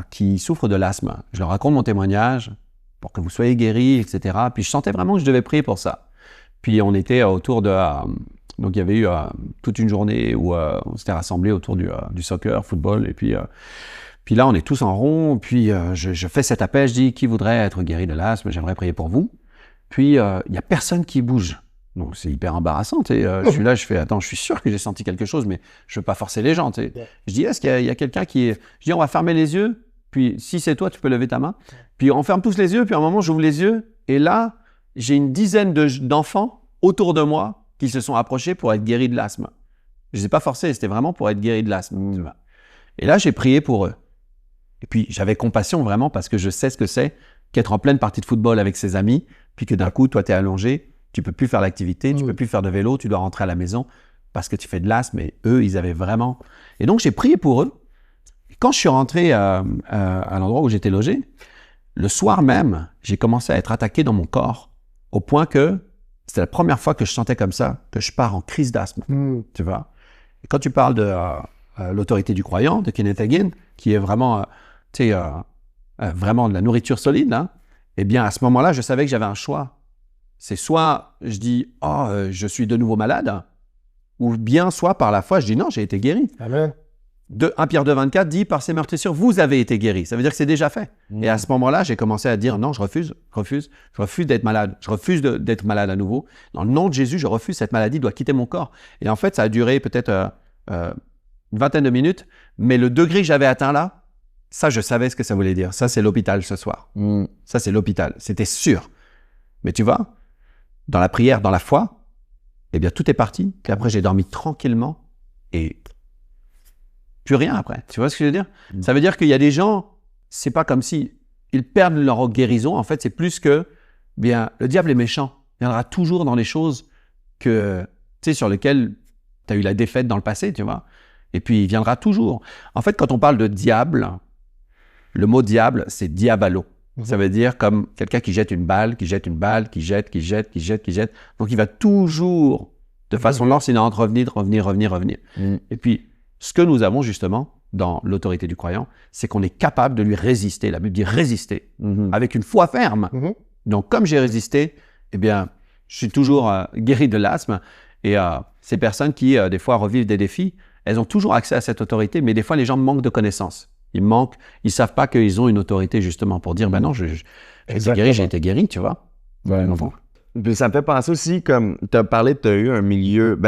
qui souffrent de l'asthme. Je leur raconte mon témoignage pour que vous soyez guéris, etc. Puis, je sentais vraiment que je devais prier pour ça. Puis, on était autour de... donc, il y avait eu toute une journée où on s'était rassemblés autour du soccer, football. Et puis là, on est tous en rond. Puis, je fais cet appel. Je dis, qui voudrait être guéri de l'asthme? J'aimerais prier pour vous. Puis, il n'y a personne qui bouge. Donc, c'est hyper embarrassant. Je suis là, je fais, attends, je suis sûr que j'ai senti quelque chose, mais je veux pas forcer les gens. Je dis, est-ce qu'il y a quelqu'un qui est... Je dis, on va fermer les yeux. Puis, si c'est toi, tu peux lever ta main. Puis, on ferme tous les yeux. Puis, à un moment, j'ouvre les yeux. Et là, j'ai une dizaine d'enfants autour de moi qui se sont approchés pour être guéris de l'asthme. Je les ai pas forcés, c'était vraiment pour être guéris de l'asthme. Et là, j'ai prié pour eux. Et puis, j'avais compassion vraiment parce que je sais ce que c'est qu'être en pleine partie de football avec ses amis, puis que d'un coup, toi, tu es allongé, tu peux plus faire l'activité, tu peux plus faire de vélo, tu dois rentrer à la maison. parce que tu fais de l'asthme, mais eux, ils avaient vraiment... Et donc, j'ai prié pour eux. Et quand je suis rentré à l'endroit où j'étais logé, le soir même, j'ai commencé à être attaqué dans mon corps, au point que c'était la première fois que je sentais comme ça, que je pars en crise d'asthme, tu vois. Et quand tu parles de l'autorité du croyant, de Kenneth Hagin, qui est vraiment, vraiment de la nourriture solide, hein, eh bien, à ce moment-là, je savais que j'avais un choix. C'est soit je dis « Oh, je suis de nouveau malade », ou bien soit par la foi, je dis « Non, j'ai été guéri ». Amen. 1 Pierre 2,24 dit « Par ces meurtrissures, vous avez été guéris ». Ça veut dire que c'est déjà fait. Et à ce moment-là, j'ai commencé à dire « Non, je refuse d'être malade. Je refuse d'être malade à nouveau. Dans le nom de Jésus, je refuse, cette maladie doit quitter mon corps. » Et en fait, ça a duré peut-être une vingtaine de minutes, mais le degré que j'avais atteint là, ça, je savais ce que ça voulait dire. Ça, c'est l'hôpital ce soir. Ça, c'est l'hôpital. C'était sûr. Mais tu vois, dans la prière, dans la foi, eh bien, tout est parti. Puis après, j'ai dormi tranquillement et plus rien après. Tu vois ce que je veux dire? Ça veut dire qu'il y a des gens, c'est pas comme si ils perdent leur guérison. En fait, c'est plus que, bien, le diable est méchant. Il viendra toujours dans les choses que, tu sais, sur lesquelles tu as eu la défaite dans le passé, tu vois. Et puis, il viendra toujours. En fait, quand on parle de diable, le mot diable, c'est diabalo. Ça veut dire comme quelqu'un qui jette une balle, qui jette. Donc, il va toujours, de façon lancinante, revenir. Et puis, ce que nous avons justement dans l'autorité du croyant, c'est qu'on est capable de lui résister. La Bible dit résister, avec une foi ferme. Donc, comme j'ai résisté, eh bien, je suis toujours guéri de l'asthme. Et ces personnes qui, des fois, revivent des défis, elles ont toujours accès à cette autorité, mais des fois, les gens manquent de connaissances. Ils savent pas qu'ils ont une autorité justement pour dire, ben non, j'ai été guéri, tu vois. Ouais, non. Puis ça me fait penser aussi, comme tu as parlé, tu as eu un milieu,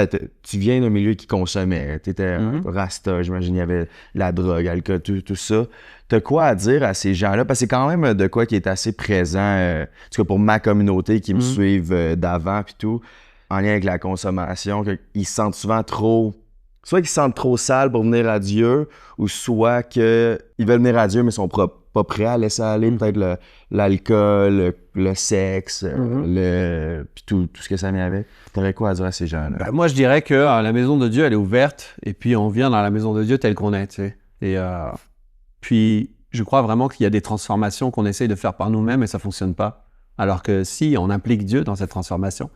tu viens d'un milieu qui consommait, tu étais rasta, j'imagine, il y avait la drogue, l'alcool, tout ça. Tu as quoi à dire à ces gens-là? Parce que c'est quand même de quoi qui est assez présent, en tout cas pour ma communauté qui me suivent d'avant puis tout, en lien avec la consommation, qu'ils se sentent souvent soit qu'ils se sentent trop sales pour venir à Dieu, ou soit qu'ils veulent venir à Dieu, mais sont pas prêts à laisser aller peut-être l'alcool, le sexe, puis tout ce que ça met avec. T'aurais quoi à dire à ces gens-là? Ben, moi, je dirais que la maison de Dieu, elle est ouverte, et puis on vient dans la maison de Dieu telle qu'on est, tu sais. Et puis, je crois vraiment qu'il y a des transformations qu'on essaye de faire par nous-mêmes, et ça fonctionne pas. Alors que si on implique Dieu dans cette transformation,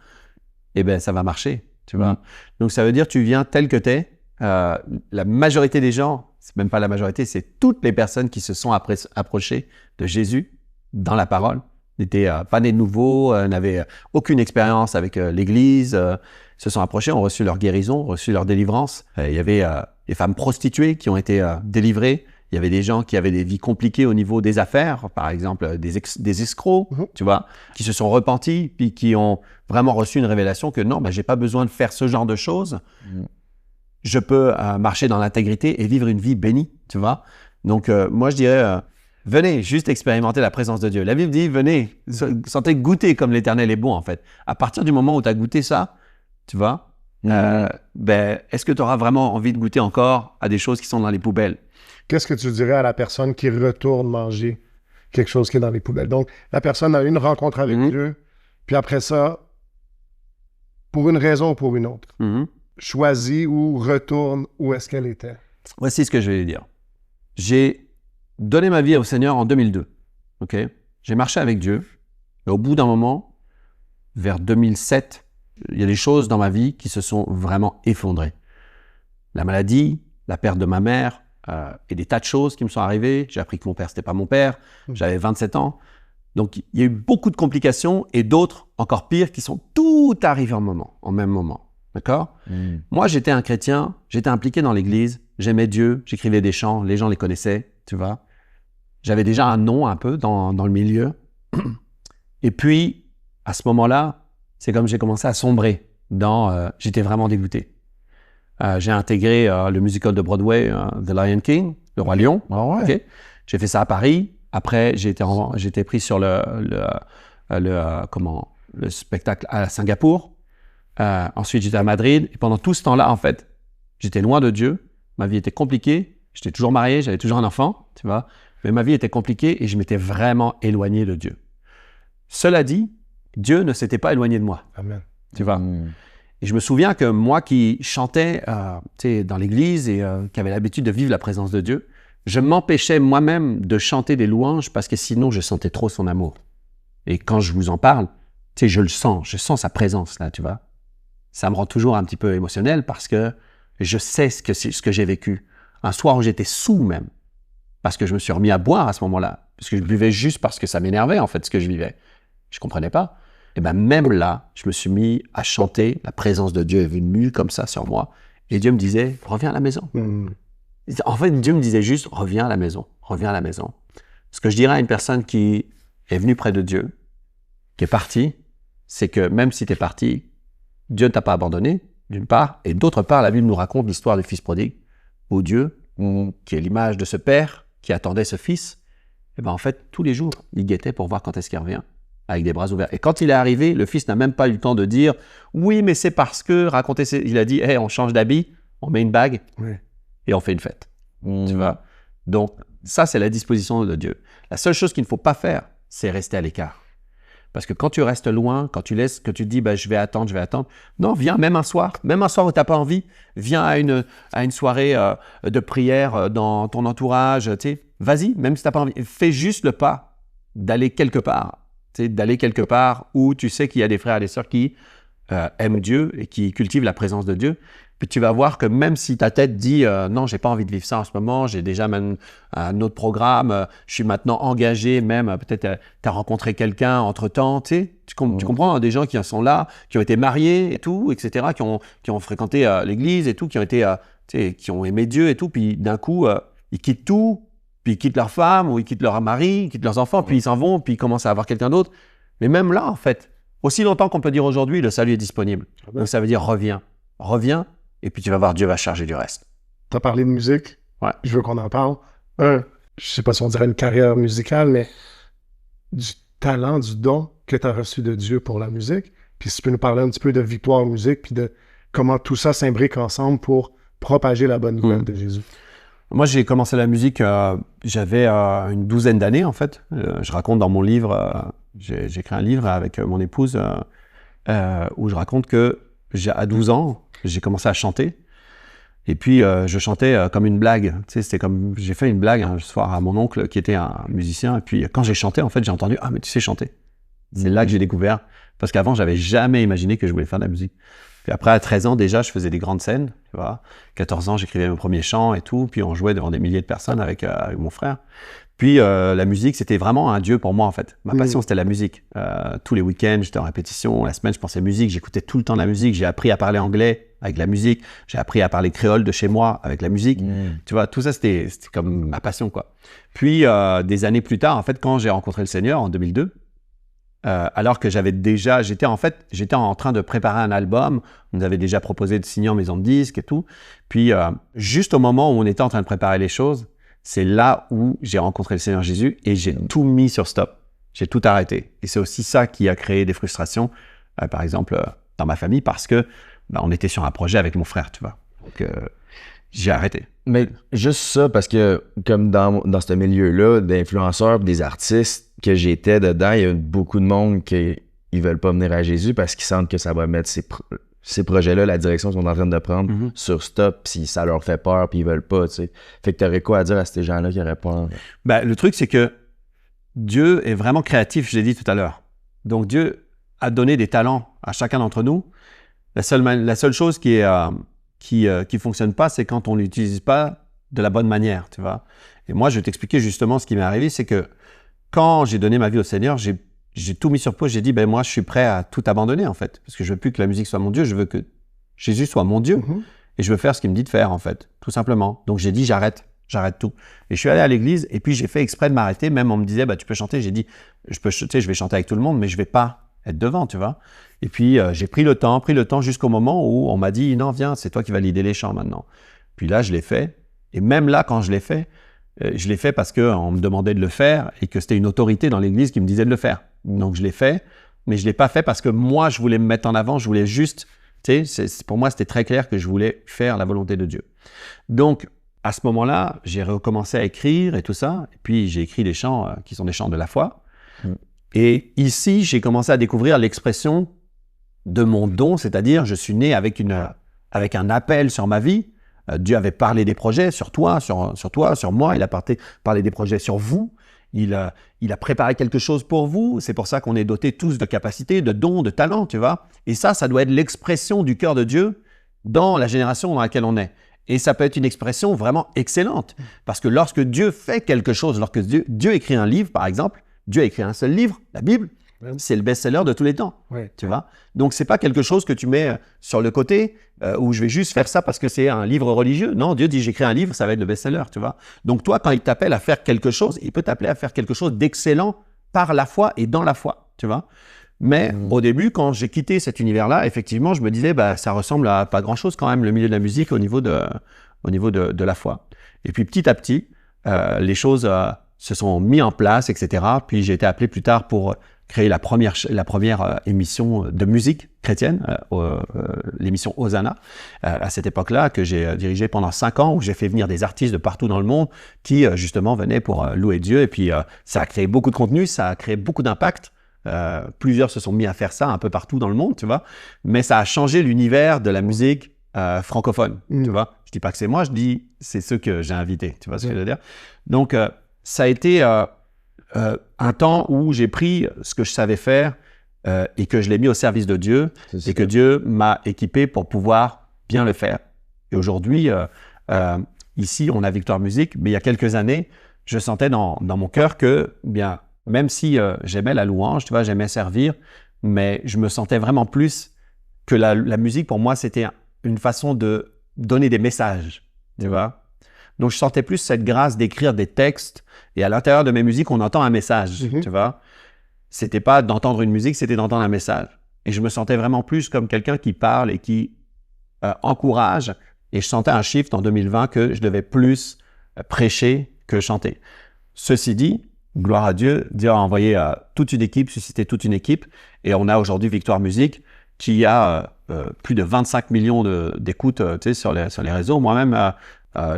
eh ben, ça va marcher, tu vois. Donc, ça veut dire tu viens tel que t'es. La majorité des gens, c'est même pas la majorité, c'est toutes les personnes qui se sont approchées de Jésus dans la parole, n'étaient pas nés de nouveau, n'avaient aucune expérience avec l'Église, se sont approchés, ont reçu leur guérison, ont reçu leur délivrance. Il y avait des femmes prostituées qui ont été délivrées. Il y avait des gens qui avaient des vies compliquées au niveau des affaires, par exemple des escrocs, tu vois, qui se sont repentis, puis qui ont vraiment reçu une révélation que non, j'ai pas besoin de faire ce genre de choses. Je peux marcher dans l'intégrité et vivre une vie bénie, tu vois. Donc, moi, je dirais, venez juste expérimenter la présence de Dieu. La Bible dit, venez, sentez goûter comme l'Éternel est bon, en fait. À partir du moment où tu as goûté ça, tu vois, est-ce que tu auras vraiment envie de goûter encore à des choses qui sont dans les poubelles? Qu'est-ce que tu dirais à la personne qui retourne manger quelque chose qui est dans les poubelles? Donc, la personne a eu une rencontre avec Dieu, puis après ça, pour une raison ou pour une autre, choisit ou retourne où est-ce qu'elle était. Voici ce que je vais dire. J'ai donné ma vie au Seigneur en 2002. Ok, j'ai marché avec Dieu. Et au bout d'un moment, vers 2007, il y a des choses dans ma vie qui se sont vraiment effondrées. La maladie, la perte de ma mère et des tas de choses qui me sont arrivées. J'ai appris que mon père, c'était pas mon père. J'avais 27 ans. Donc, il y a eu beaucoup de complications et d'autres, encore pires, qui sont tout arrivées en même moment. D'accord? Moi, j'étais un chrétien, j'étais impliqué dans l'église, j'aimais Dieu, j'écrivais des chants, les gens les connaissaient, tu vois. J'avais déjà un nom un peu dans le milieu. Et puis, à ce moment-là, c'est comme j'ai commencé à sombrer j'étais vraiment dégoûté. J'ai intégré le musical de Broadway, The Lion King, Le Roi Lion. Okay. J'ai fait ça à Paris. Après, j'ai été pris sur le spectacle à Singapour. Ensuite, j'étais à Madrid. Et pendant tout ce temps-là, en fait, j'étais loin de Dieu. Ma vie était compliquée. J'étais toujours marié, j'avais toujours un enfant, tu vois. Mais ma vie était compliquée et je m'étais vraiment éloigné de Dieu. Cela dit, Dieu ne s'était pas éloigné de moi. Amen. Tu vois. Et je me souviens que moi qui chantais dans l'église et qui avait l'habitude de vivre la présence de Dieu, je m'empêchais moi-même de chanter des louanges parce que sinon je sentais trop son amour. Et quand je vous en parle, je sens sa présence là, tu vois. Ça me rend toujours un petit peu émotionnel parce que je sais ce que j'ai vécu. Un soir où j'étais saoul même, parce que je me suis remis à boire à ce moment-là, parce que je buvais juste parce que ça m'énervait en fait ce que je vivais. Je comprenais pas. Et bien même là, je me suis mis à chanter, la présence de Dieu est venue comme ça sur moi, et Dieu me disait, reviens à la maison. En fait, Dieu me disait juste, reviens à la maison, reviens à la maison. Ce que je dirais à une personne qui est venue près de Dieu, qui est partie, c'est que même si tu es parti, Dieu ne t'a pas abandonné, d'une part, et d'autre part, la Bible nous raconte l'histoire du fils prodigue, où Dieu, qui est l'image de ce père qui attendait ce fils, et ben en fait, tous les jours, il guettait pour voir quand est-ce qu'il revient, avec des bras ouverts. Et quand il est arrivé, le fils n'a même pas eu le temps de dire « Oui, mais c'est parce que… » Il a dit « Hey, on change d'habit, on met une bague et on fait une fête. » Tu vois? Donc, ça, c'est la disposition de Dieu. La seule chose qu'il ne faut pas faire, c'est rester à l'écart. Parce que quand tu restes loin, quand tu laisses, que tu te dis « je vais attendre », non, viens même un soir où tu n'as pas envie, viens à une soirée de prière dans ton entourage, tu sais, vas-y, même si tu n'as pas envie, fais juste le pas d'aller quelque part, tu sais, d'aller quelque part où tu sais qu'il y a des frères et des sœurs qui aiment Dieu et qui cultivent la présence de Dieu. Puis tu vas voir que même si ta tête dit non, j'ai pas envie de vivre ça en ce moment, j'ai déjà même un autre programme, je suis maintenant engagé, même peut-être tu as rencontré quelqu'un entre-temps, tu sais, tu comprends, hein, des gens qui sont là, qui ont été mariés et tout, etc., qui ont fréquenté l'église et tout, qui ont été, tu sais, qui ont aimé Dieu et tout, puis d'un coup, ils quittent tout, puis ils quittent leur femme ou ils quittent leur mari, ils quittent leurs enfants, puis ils s'en vont, puis ils commencent à avoir quelqu'un d'autre. Mais même là, en fait, aussi longtemps qu'on peut dire aujourd'hui, le salut est disponible. Donc ça veut dire reviens, et puis tu vas voir, Dieu va charger du reste. Tu as parlé de musique. Ouais. Je veux qu'on en parle. Je sais pas si on dirait une carrière musicale, mais du talent, du don que tu as reçu de Dieu pour la musique. Puis si tu peux nous parler un petit peu de Victoire Musique, puis de comment tout ça s'imbrique ensemble pour propager la bonne nouvelle de Jésus. Moi, j'ai commencé la musique, j'avais une 12aine d'années, en fait. Je raconte dans mon livre, j'ai écrit un livre avec mon épouse où je raconte que à 12 ans, j'ai commencé à chanter. Et puis, je chantais comme une blague. Tu sais, c'était comme, j'ai fait une blague un soir à mon oncle qui était un musicien. Et puis, quand j'ai chanté, en fait, j'ai entendu « Ah, mais tu sais chanter ». C'est là que j'ai découvert. Parce qu'avant, j'avais jamais imaginé que je voulais faire de la musique. Puis après, à 13 ans, déjà, je faisais des grandes scènes. Tu vois. 14 ans, j'écrivais mes premiers chants et tout. Puis, on jouait devant des milliers de personnes avec mon frère. Puis, la musique, c'était vraiment un dieu pour moi, en fait. Ma passion, c'était la musique. Tous les week-ends, j'étais en répétition. La semaine, je pensais musique. J'écoutais tout le temps de la musique. J'ai appris à parler anglais avec la musique. J'ai appris à parler créole de chez moi avec la musique. Tu vois, tout ça, c'était comme ma passion, quoi. Puis, des années plus tard, en fait, quand j'ai rencontré le Seigneur en 2002, alors que j'étais en train de préparer un album. On nous avait déjà proposé de signer en maison de disques et tout. Puis, juste au moment où on était en train de préparer les choses, c'est là où j'ai rencontré le Seigneur Jésus et j'ai tout mis sur stop. J'ai tout arrêté. Et c'est aussi ça qui a créé des frustrations, par exemple, dans ma famille, parce que on était sur un projet avec mon frère, tu vois. Donc, j'ai arrêté. Mais juste ça, parce que comme dans ce milieu-là, d'influenceurs, des artistes que j'étais dedans, il y a beaucoup de monde qui ils veulent pas venir à Jésus parce qu'ils sentent que ça va mettre ces projets-là, la direction qu'ils sont en train de prendre, sur stop, si ça leur fait peur, puis ils veulent pas, tu sais. Fait que t'aurais quoi à dire à ces gens-là qui auraient peur? Ben, le truc, c'est que Dieu est vraiment créatif, je l'ai dit tout à l'heure. Donc, Dieu a donné des talents à chacun d'entre nous. La seule chose qui fonctionne pas, c'est quand on l'utilise pas de la bonne manière, tu vois. Et moi, je vais t'expliquer justement ce qui m'est arrivé, c'est que quand j'ai donné ma vie au Seigneur, j'ai tout mis sur pause, j'ai dit, ben moi, je suis prêt à tout abandonner, en fait. Parce que je veux plus que la musique soit mon Dieu, je veux que Jésus soit mon Dieu. Et je veux faire ce qu'il me dit de faire, en fait, tout simplement. Donc, j'ai dit, j'arrête tout. Et je suis allé à l'église, et puis j'ai fait exprès de m'arrêter. Même on me disait, bah, tu peux chanter. J'ai dit, je vais chanter avec tout le monde, mais je vais pas être devant, tu vois. Et puis, j'ai pris le temps jusqu'au moment où on m'a dit, non, viens, c'est toi qui vas leader les chants maintenant. Puis là, je l'ai fait. Et même là, quand je l'ai fait parce qu'on me demandait de le faire et que c'était une autorité dans l'église qui me disait de le faire. Donc, je l'ai fait, mais je l'ai pas fait parce que moi, je voulais me mettre en avant, je voulais juste, tu sais, pour moi, c'était très clair que je voulais faire la volonté de Dieu. Donc, à ce moment-là, j'ai recommencé à écrire et tout ça. Et puis, j'ai écrit des chants qui sont des chants de la foi. Et ici, j'ai commencé à découvrir l'expression de mon don, c'est-à-dire je suis né avec un appel sur ma vie. Dieu avait parlé des projets sur toi, sur moi. Il a parlé des projets sur vous. Il a préparé quelque chose pour vous. C'est pour ça qu'on est dotés tous de capacités, de dons, de talents, tu vois. Et ça doit être l'expression du cœur de Dieu dans la génération dans laquelle on est. Et ça peut être une expression vraiment excellente. Parce que lorsque Dieu fait quelque chose, lorsque Dieu écrit un livre, par exemple, Dieu a écrit un seul livre, la Bible, c'est le best-seller de tous les temps. Ouais. Tu vois? Donc, c'est pas quelque chose que tu mets sur le côté où je vais juste faire ça parce que c'est un livre religieux. Non, Dieu dit j'écris un livre, ça va être le best-seller, tu vois? Donc, toi, quand il t'appelle à faire quelque chose, il peut t'appeler à faire quelque chose d'excellent par la foi et dans la foi, tu vois? Mais au début, quand j'ai quitté cet univers-là, effectivement, je me disais, ça ressemble à pas grand-chose quand même, le milieu de la musique au niveau de la foi. Et puis, petit à petit, les choses se sont mises en place, etc. Puis, j'ai été appelé plus tard pour créé la première émission de musique chrétienne, l'émission Hosanna, à cette époque-là, que j'ai dirigée pendant 5 ans, où j'ai fait venir des artistes de partout dans le monde qui, justement, venaient pour louer Dieu. Et puis, ça a créé beaucoup de contenu, ça a créé beaucoup d'impact. Plusieurs se sont mis à faire ça un peu partout dans le monde, tu vois. Mais ça a changé l'univers de la musique francophone, tu vois. Je dis pas que c'est moi, je dis c'est ceux que j'ai invités, tu vois ce que je veux dire. Donc, ça a été... un temps où j'ai pris ce que je savais faire et que je l'ai mis au service de Dieu et que Dieu m'a équipé pour pouvoir bien le faire. Et aujourd'hui, ici, on a Victoire Musique, mais il y a quelques années, je sentais dans mon cœur que, bien, même si j'aimais la louange, tu vois, j'aimais servir, mais je me sentais vraiment plus que la musique, pour moi, c'était une façon de donner des messages, tu vois. Donc, je sentais plus cette grâce d'écrire des textes. Et à l'intérieur de mes musiques, on entend un message, tu vois. C'était pas d'entendre une musique, c'était d'entendre un message. Et je me sentais vraiment plus comme quelqu'un qui parle et qui encourage. Et je sentais un shift en 2020 que je devais plus prêcher que chanter. Ceci dit, gloire à Dieu, Dieu a envoyé toute une équipe, suscité toute une équipe. Et on a aujourd'hui Victoire Musique qui a plus de 25 millions d'écoutes sur les réseaux. Moi-même,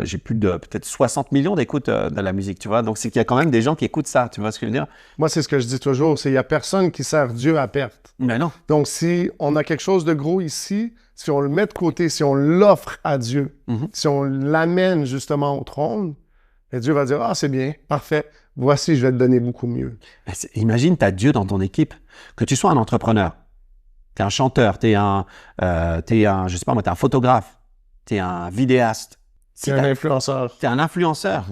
j'ai plus de peut-être 60 millions d'écoutes de la musique, tu vois. Donc, c'est qu'il y a quand même des gens qui écoutent ça, tu vois ce que je veux dire? Moi, c'est ce que je dis toujours, c'est qu'il n'y a personne qui sert Dieu à perte. Mais non. Donc, si on a quelque chose de gros ici, si on le met de côté, si on l'offre à Dieu, si on l'amène justement au trône, et Dieu va dire « Ah, c'est bien, parfait, voici, je vais te donner beaucoup mieux. » Imagine, tu as Dieu dans ton équipe, que tu sois un entrepreneur, tu es un chanteur, tu es je sais pas moi, tu es un photographe, tu es un vidéaste, C'est un influenceur. Tu es un influenceur.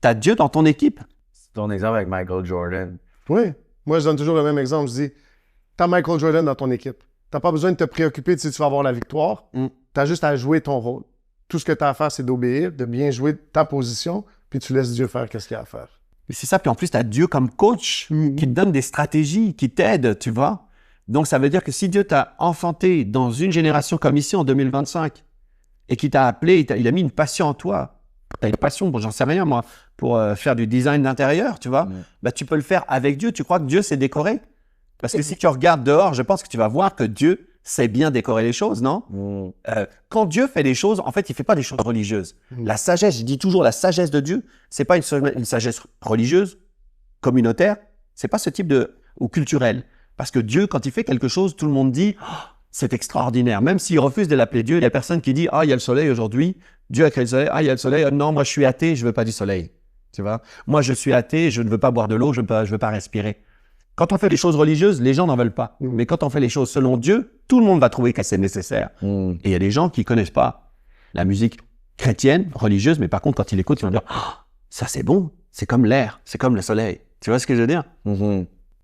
Tu as Dieu dans ton équipe. C'est ton exemple avec Michael Jordan. Oui. Moi, je donne toujours le même exemple. Je dis, tu as Michael Jordan dans ton équipe. Tu n'as pas besoin de te préoccuper de si tu vas avoir la victoire. Tu as juste à jouer ton rôle. Tout ce que tu as à faire, c'est d'obéir, de bien jouer ta position, puis tu laisses Dieu faire ce qu'il a à faire. C'est ça. Puis en plus, tu as Dieu comme coach qui te donne des stratégies, qui t'aide, tu vois. Donc, ça veut dire que si Dieu t'a enfanté dans une génération comme ici en 2025, et qui t'a appelé, il a mis une passion en toi. Tu as une passion, bon, j'en sais rien moi, pour faire du design d'intérieur, tu vois. Tu peux le faire avec Dieu. Tu crois que Dieu sait décorer? Parce que si tu regardes dehors, je pense que tu vas voir que Dieu sait bien décorer les choses, non? Quand Dieu fait des choses, en fait, il fait pas des choses religieuses. La sagesse, je dis toujours, la sagesse de Dieu, c'est pas une sagesse religieuse, communautaire, c'est pas ce type ou culturel. Parce que Dieu, quand il fait quelque chose, tout le monde dit c'est extraordinaire. Même s'il refuse de l'appeler Dieu, il y a personne qui dit « Ah, il y a le soleil aujourd'hui. Dieu a créé le soleil. Ah, il y a le soleil. Non, moi, je suis athée. Je veux pas du soleil. » Tu vois? Moi, je suis athée. Je ne veux pas boire de l'eau. Je veux pas respirer. Quand on fait les choses religieuses, les gens n'en veulent pas. Mais quand on fait les choses selon Dieu, tout le monde va trouver que c'est nécessaire. Et il y a des gens qui connaissent pas la musique chrétienne, religieuse, mais par contre, quand ils l'écoutent, ils vont dire « Ça, c'est bon. C'est comme l'air. C'est comme le soleil. » Tu vois ce que je veux dire?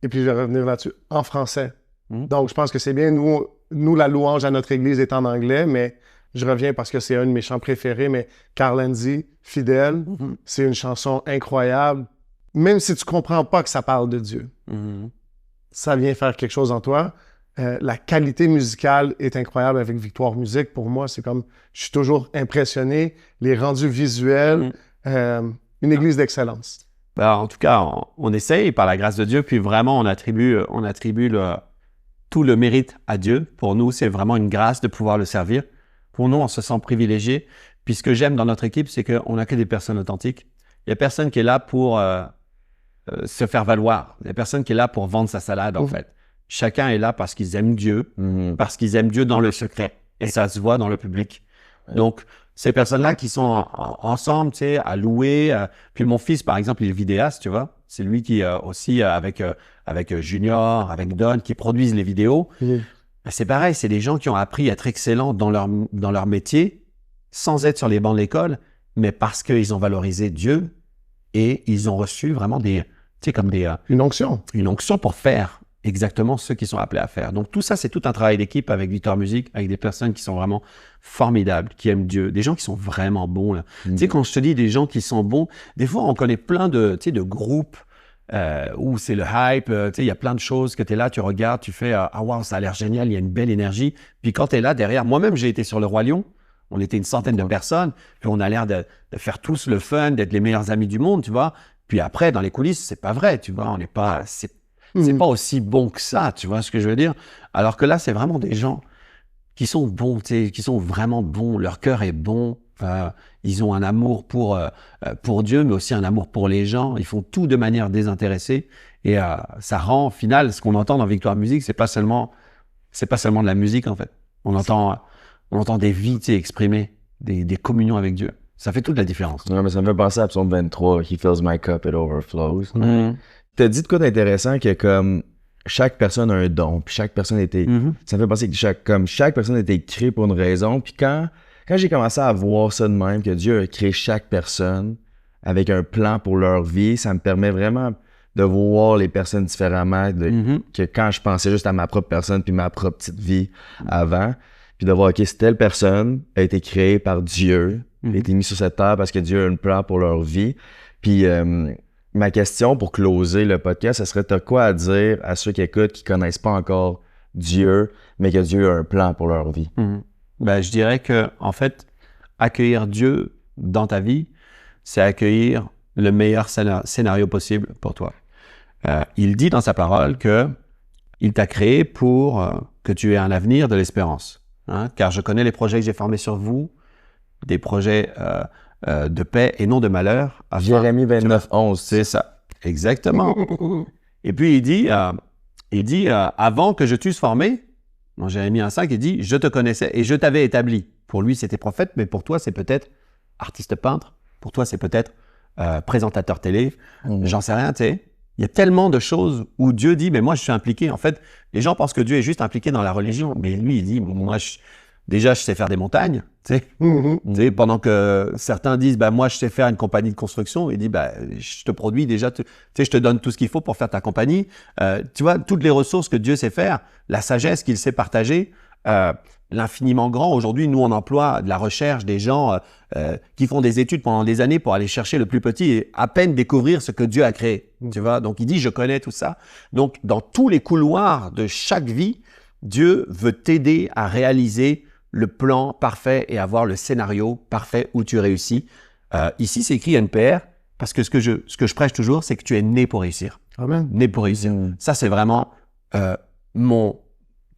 Et puis, je vais revenir là-dessus en français. Donc, je pense que c'est bien. Nous, la louange à notre église est en anglais, mais je reviens parce que c'est un de mes chants préférés, mais Carl Lindsay, Fidèle, c'est une chanson incroyable. Même si tu comprends pas que ça parle de Dieu, ça vient faire quelque chose en toi. La qualité musicale est incroyable avec Victoire Musique. Pour moi, c'est comme, je suis toujours impressionné. Les rendus visuels, une église d'excellence. En tout cas, on essaye par la grâce de Dieu, puis vraiment, on attribue tout le mérite à Dieu. Pour nous, c'est vraiment une grâce de pouvoir le servir. Pour nous, on se sent privilégié. Puis ce que j'aime dans notre équipe, c'est qu'on n'a que des personnes authentiques. Il n'y a personne qui est là pour se faire valoir. Il n'y a personne qui est là pour vendre sa salade, en fait. Chacun est là parce qu'ils aiment Dieu, parce qu'ils aiment Dieu dans le secret. Et ça se voit dans le public. Donc, ces personnes-là qui sont ensemble, tu sais, à louer. Puis mon fils, par exemple, il est vidéaste, tu vois. C'est lui qui aussi, avec Junior, avec Don, qui produisent les vidéos. C'est pareil, c'est des gens qui ont appris à être excellents dans leur métier, sans être sur les bancs de l'école, mais parce qu'ils ont valorisé Dieu et ils ont reçu vraiment Une onction. une onction pour faire exactement ce qu'ils sont appelés à faire. Donc tout ça, c'est tout un travail d'équipe avec Victor Music, avec des personnes qui sont vraiment formidables, qui aiment Dieu, des gens qui sont vraiment bons, là. Tu sais, quand je te dis des gens qui sont bons, des fois, on connaît plein de groupes où c'est le hype, tu sais, il y a plein de choses que tu es là, tu regardes, tu fais « Ah, wow, ça a l'air génial, il y a une belle énergie. » Puis quand tu es là, derrière, moi-même, j'ai été sur le Roi Lion, on était une centaine de personnes, puis on a l'air de faire tous le fun, d'être les meilleurs amis du monde, tu vois. Puis après, dans les coulisses, c'est pas vrai, tu vois, on n'est pas... C'est pas aussi bon que ça, tu vois ce que je veux dire? Alors que là, c'est vraiment des gens qui sont bons, tu sais, qui sont vraiment bons. Leur cœur est bon. Ils ont un amour pour Dieu, mais aussi un amour pour les gens. Ils font tout de manière désintéressée. Et ça rend, au final, ce qu'on entend dans Victoire Music, c'est pas seulement de la musique, en fait. On entend des vies, tu sais, exprimées, des communions avec Dieu. Ça fait toute la différence. Non, mais ça me fait penser à Psaume 23, He fills my cup, it overflows. T'as dit de quoi d'intéressant que comme chaque personne a un don, puis chaque personne était... Ça me fait penser que chaque personne était créée pour une raison, puis quand j'ai commencé à voir ça de même, que Dieu a créé chaque personne avec un plan pour leur vie, ça me permet vraiment de voir les personnes différemment que quand je pensais juste à ma propre personne puis ma propre petite vie avant, puis de voir, OK, telle personne a été créée par Dieu, a été mise sur cette terre parce que Dieu a un plan pour leur vie, puis... ma question pour closer le podcast, ce serait t'as quoi à dire à ceux qui écoutent, qui connaissent pas encore Dieu, mais que Dieu a un plan pour leur vie? Ben, je dirais que, en fait, accueillir Dieu dans ta vie, c'est accueillir le meilleur scénario possible pour toi. Il dit dans sa parole que il t'a créé pour que tu aies un avenir de l'espérance. Hein? Car je connais les projets que j'ai formés sur vous, des projets de paix et non de malheur. Jérémie 29:11. C'est ça, exactement. Et puis il dit avant que je t'eusse formé, dans Jérémie 1:5, il dit « Je te connaissais et je t'avais établi ». Pour lui, c'était prophète, mais pour toi, c'est peut-être artiste peintre. Pour toi, c'est peut-être présentateur télé. J'en sais rien, tu sais. Il y a tellement de choses où Dieu dit « Mais moi, je suis impliqué ». En fait, les gens pensent que Dieu est juste impliqué dans la religion. Mais lui, il dit « Moi, déjà, je sais faire des montagnes. » Tu sais, pendant que certains disent « Moi, je sais faire une compagnie de construction. » Il dit « Je te produis déjà, tu sais, je te donne tout ce qu'il faut pour faire ta compagnie. » Tu vois, toutes les ressources que Dieu sait faire, la sagesse qu'il sait partager, l'infiniment grand. Aujourd'hui, nous, on emploie de la recherche, des gens qui font des études pendant des années pour aller chercher le plus petit et à peine découvrir ce que Dieu a créé. Tu vois, donc il dit « Je connais tout ça. » Donc, dans tous les couloirs de chaque vie, Dieu veut t'aider à réaliser le plan parfait et avoir le scénario parfait où tu réussis. Ici, c'est écrit NPR parce que ce que je prêche toujours, c'est que tu es né pour réussir. Amen. Né pour réussir. Ça, c'est vraiment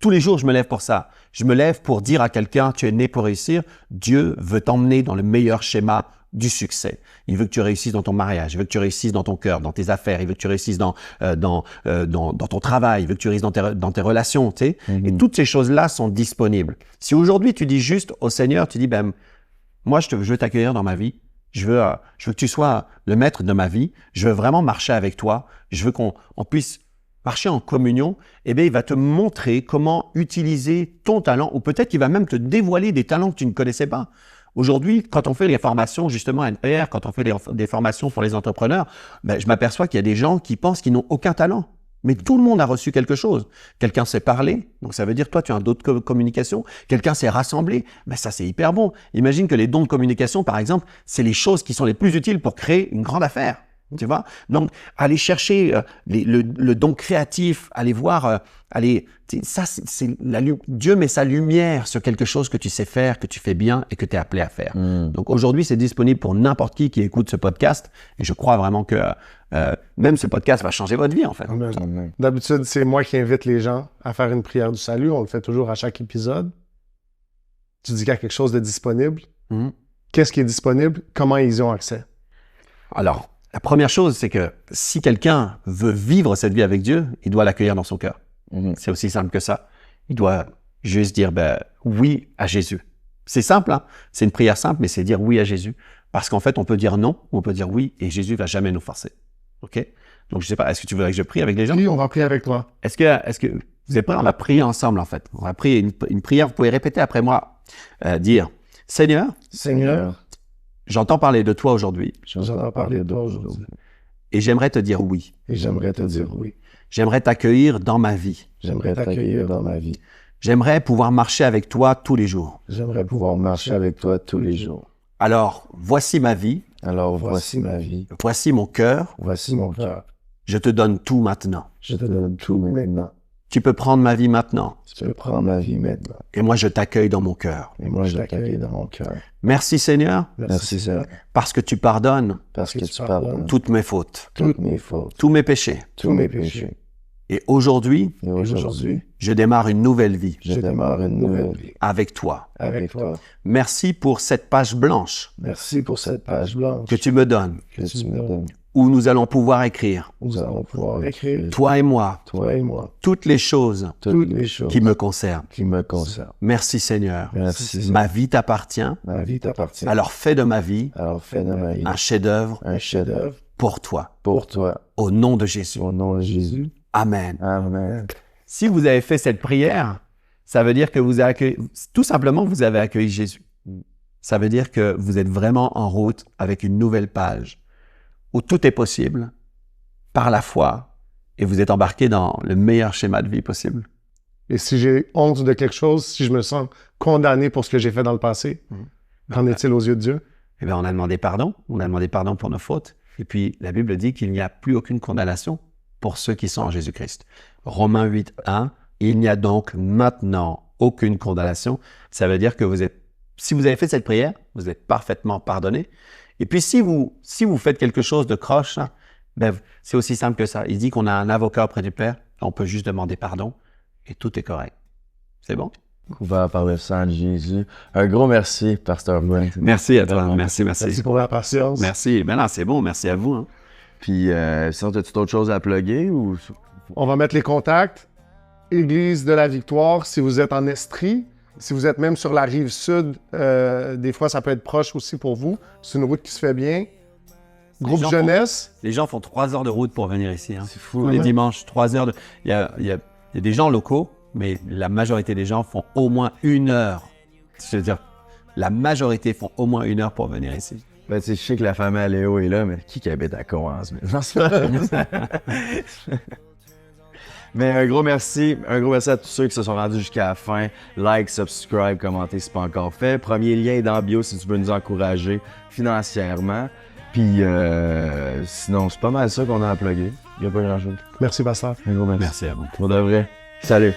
tous les jours, je me lève pour ça. Je me lève pour dire à quelqu'un, tu es né pour réussir. Dieu veut t'emmener dans le meilleur schéma du succès. Il veut que tu réussisses dans ton mariage, il veut que tu réussisses dans ton cœur, dans tes affaires, il veut que tu réussisses dans ton travail, il veut que tu réussisses dans tes relations, tu sais. Et toutes ces choses-là sont disponibles. Si aujourd'hui tu dis juste au Seigneur, tu dis, moi je veux t'accueillir dans ma vie, je veux que tu sois le maître de ma vie, je veux vraiment marcher avec toi, je veux qu'on puisse marcher en communion, eh bien, il va te montrer comment utiliser ton talent, ou peut-être qu'il va même te dévoiler des talents que tu ne connaissais pas. Aujourd'hui, quand on fait les formations justement à NPR, quand on fait des formations pour les entrepreneurs, je m'aperçois qu'il y a des gens qui pensent qu'ils n'ont aucun talent. Mais tout le monde a reçu quelque chose. Quelqu'un sait parler, donc ça veut dire toi tu as un don de communication. Quelqu'un sait rassembler, ça c'est hyper bon. Imagine que les dons de communication, par exemple, c'est les choses qui sont les plus utiles pour créer une grande affaire. Tu vois? Donc, aller chercher le don créatif, aller voir, ça, Dieu met sa lumière sur quelque chose que tu sais faire, que tu fais bien et que tu es appelé à faire. Donc, aujourd'hui, c'est disponible pour n'importe qui écoute ce podcast. Et je crois vraiment que même ce podcast va changer votre vie, en fait. Amen. D'habitude, c'est moi qui invite les gens à faire une prière du salut. On le fait toujours à chaque épisode. Tu dis qu'il y a quelque chose de disponible. Qu'est-ce qui est disponible? Comment ils y ont accès? Alors, la première chose, c'est que si quelqu'un veut vivre cette vie avec Dieu, il doit l'accueillir dans son cœur. C'est aussi simple que ça. Il doit juste dire oui à Jésus. C'est simple, hein? C'est une prière simple, mais c'est dire oui à Jésus. Parce qu'en fait, on peut dire non ou on peut dire oui et Jésus va jamais nous forcer. OK? Donc, je sais pas, est-ce que tu voudrais que je prie avec les gens? Oui, on va prier avec toi. Est-ce que vous êtes prêts? On va prier ensemble, en fait. On va prier une prière. Vous pouvez répéter après moi. Dire, Seigneur, j'entends parler de toi aujourd'hui J'entends parler de toi aujourd'hui. et j'aimerais te dire oui. Et j'aimerais te dire oui. J'aimerais t'accueillir dans ma vie. J'aimerais t'accueillir dans ma vie. J'aimerais pouvoir marcher avec toi tous les jours. J'aimerais pouvoir marcher avec toi tous les jours. Alors, voici ma vie. Alors voici ma vie. Voici mon cœur. Voici mon cœur. Je te donne tout maintenant. Je te donne tout maintenant. Tu peux prendre ma vie maintenant. Tu peux prendre ma vie maintenant. Et moi, je t'accueille dans mon cœur. Et moi, je t'accueille dans mon cœur. Merci Seigneur, Merci, Seigneur, parce que tu pardonnes parce que tu pardonnes toutes mes fautes, toutes mes fautes, tous mes péchés. tous mes péchés. Et aujourd'hui, Et aujourd'hui, je démarre une nouvelle vie je démarre une nouvelle vie avec toi. avec toi. Merci pour cette page blanche Merci pour cette page blanche que tu me donnes, que tu me donnes. où nous allons pouvoir écrire, Nous allons pouvoir écrire, toi et moi, toi et moi, toutes les choses toutes les choses qui me concernent. qui me concernent. Merci Seigneur. Merci, Seigneur. Ma vie t'appartient, Ma vie t'appartient. alors fais de ma vie Alors fais de ma vie un chef-d'œuvre un chef-d'œuvre pour toi. pour toi. Au nom de Jésus. Au nom de Jésus. Amen. Amen. Si vous avez fait cette prière, ça veut dire que vous avez accueilli, tout simplement, vous avez accueilli Jésus. Ça veut dire que vous êtes vraiment en route avec une nouvelle page où tout est possible par la foi et vous êtes embarqué dans le meilleur schéma de vie possible. Et si j'ai honte de quelque chose, si je me sens condamné pour ce que j'ai fait dans le passé, qu'en est-il aux yeux de Dieu? Eh bien, on a demandé pardon. On a demandé pardon pour nos fautes. Et puis, la Bible dit qu'il n'y a plus aucune condamnation pour ceux qui sont en Jésus-Christ. Romains 8, 1, il n'y a donc maintenant aucune condamnation. Ça veut dire que si vous avez fait cette prière, vous êtes parfaitement pardonné. Et puis, si vous faites quelque chose de croche, hein, c'est aussi simple que ça. Il dit qu'on a un avocat auprès du Père. On peut juste demander pardon et tout est correct. C'est bon? Couvert par le sang de Jésus. Un gros merci, Pasteur Brent. Merci à toi. Merci. Merci pour la patience. Merci. Ben non, c'est bon. Merci à vous. Hein. Puis, sinon, as-tu d'autres choses à plugger ou... On va mettre les contacts. Église de la Victoire, si vous êtes en Estrie, si vous êtes même sur la rive sud, des fois, ça peut être proche aussi pour vous. C'est une route qui se fait bien. Groupe gens jeunesse. Les gens font 3 heures de route pour venir ici. Hein. C'est fou. Les dimanches, 3 heures de... Il y a des gens locaux, mais la majorité des gens font au moins 1 heure. Je veux dire, la majorité font au moins 1 heure pour venir ici. Ben, tu sais, je sais que la famille à Léo est là, mais qui habite à Coance? Mais un gros merci à tous ceux qui se sont rendus jusqu'à la fin. Like, subscribe, commentez si ce n'est pas encore fait. Premier lien est dans la bio si tu veux nous encourager financièrement. Puis sinon, c'est pas mal ça qu'on a à plugger. Il n'y a pas grand-chose. Merci, pasteur. Un gros merci. Merci à vous. Pour de vrai. Salut.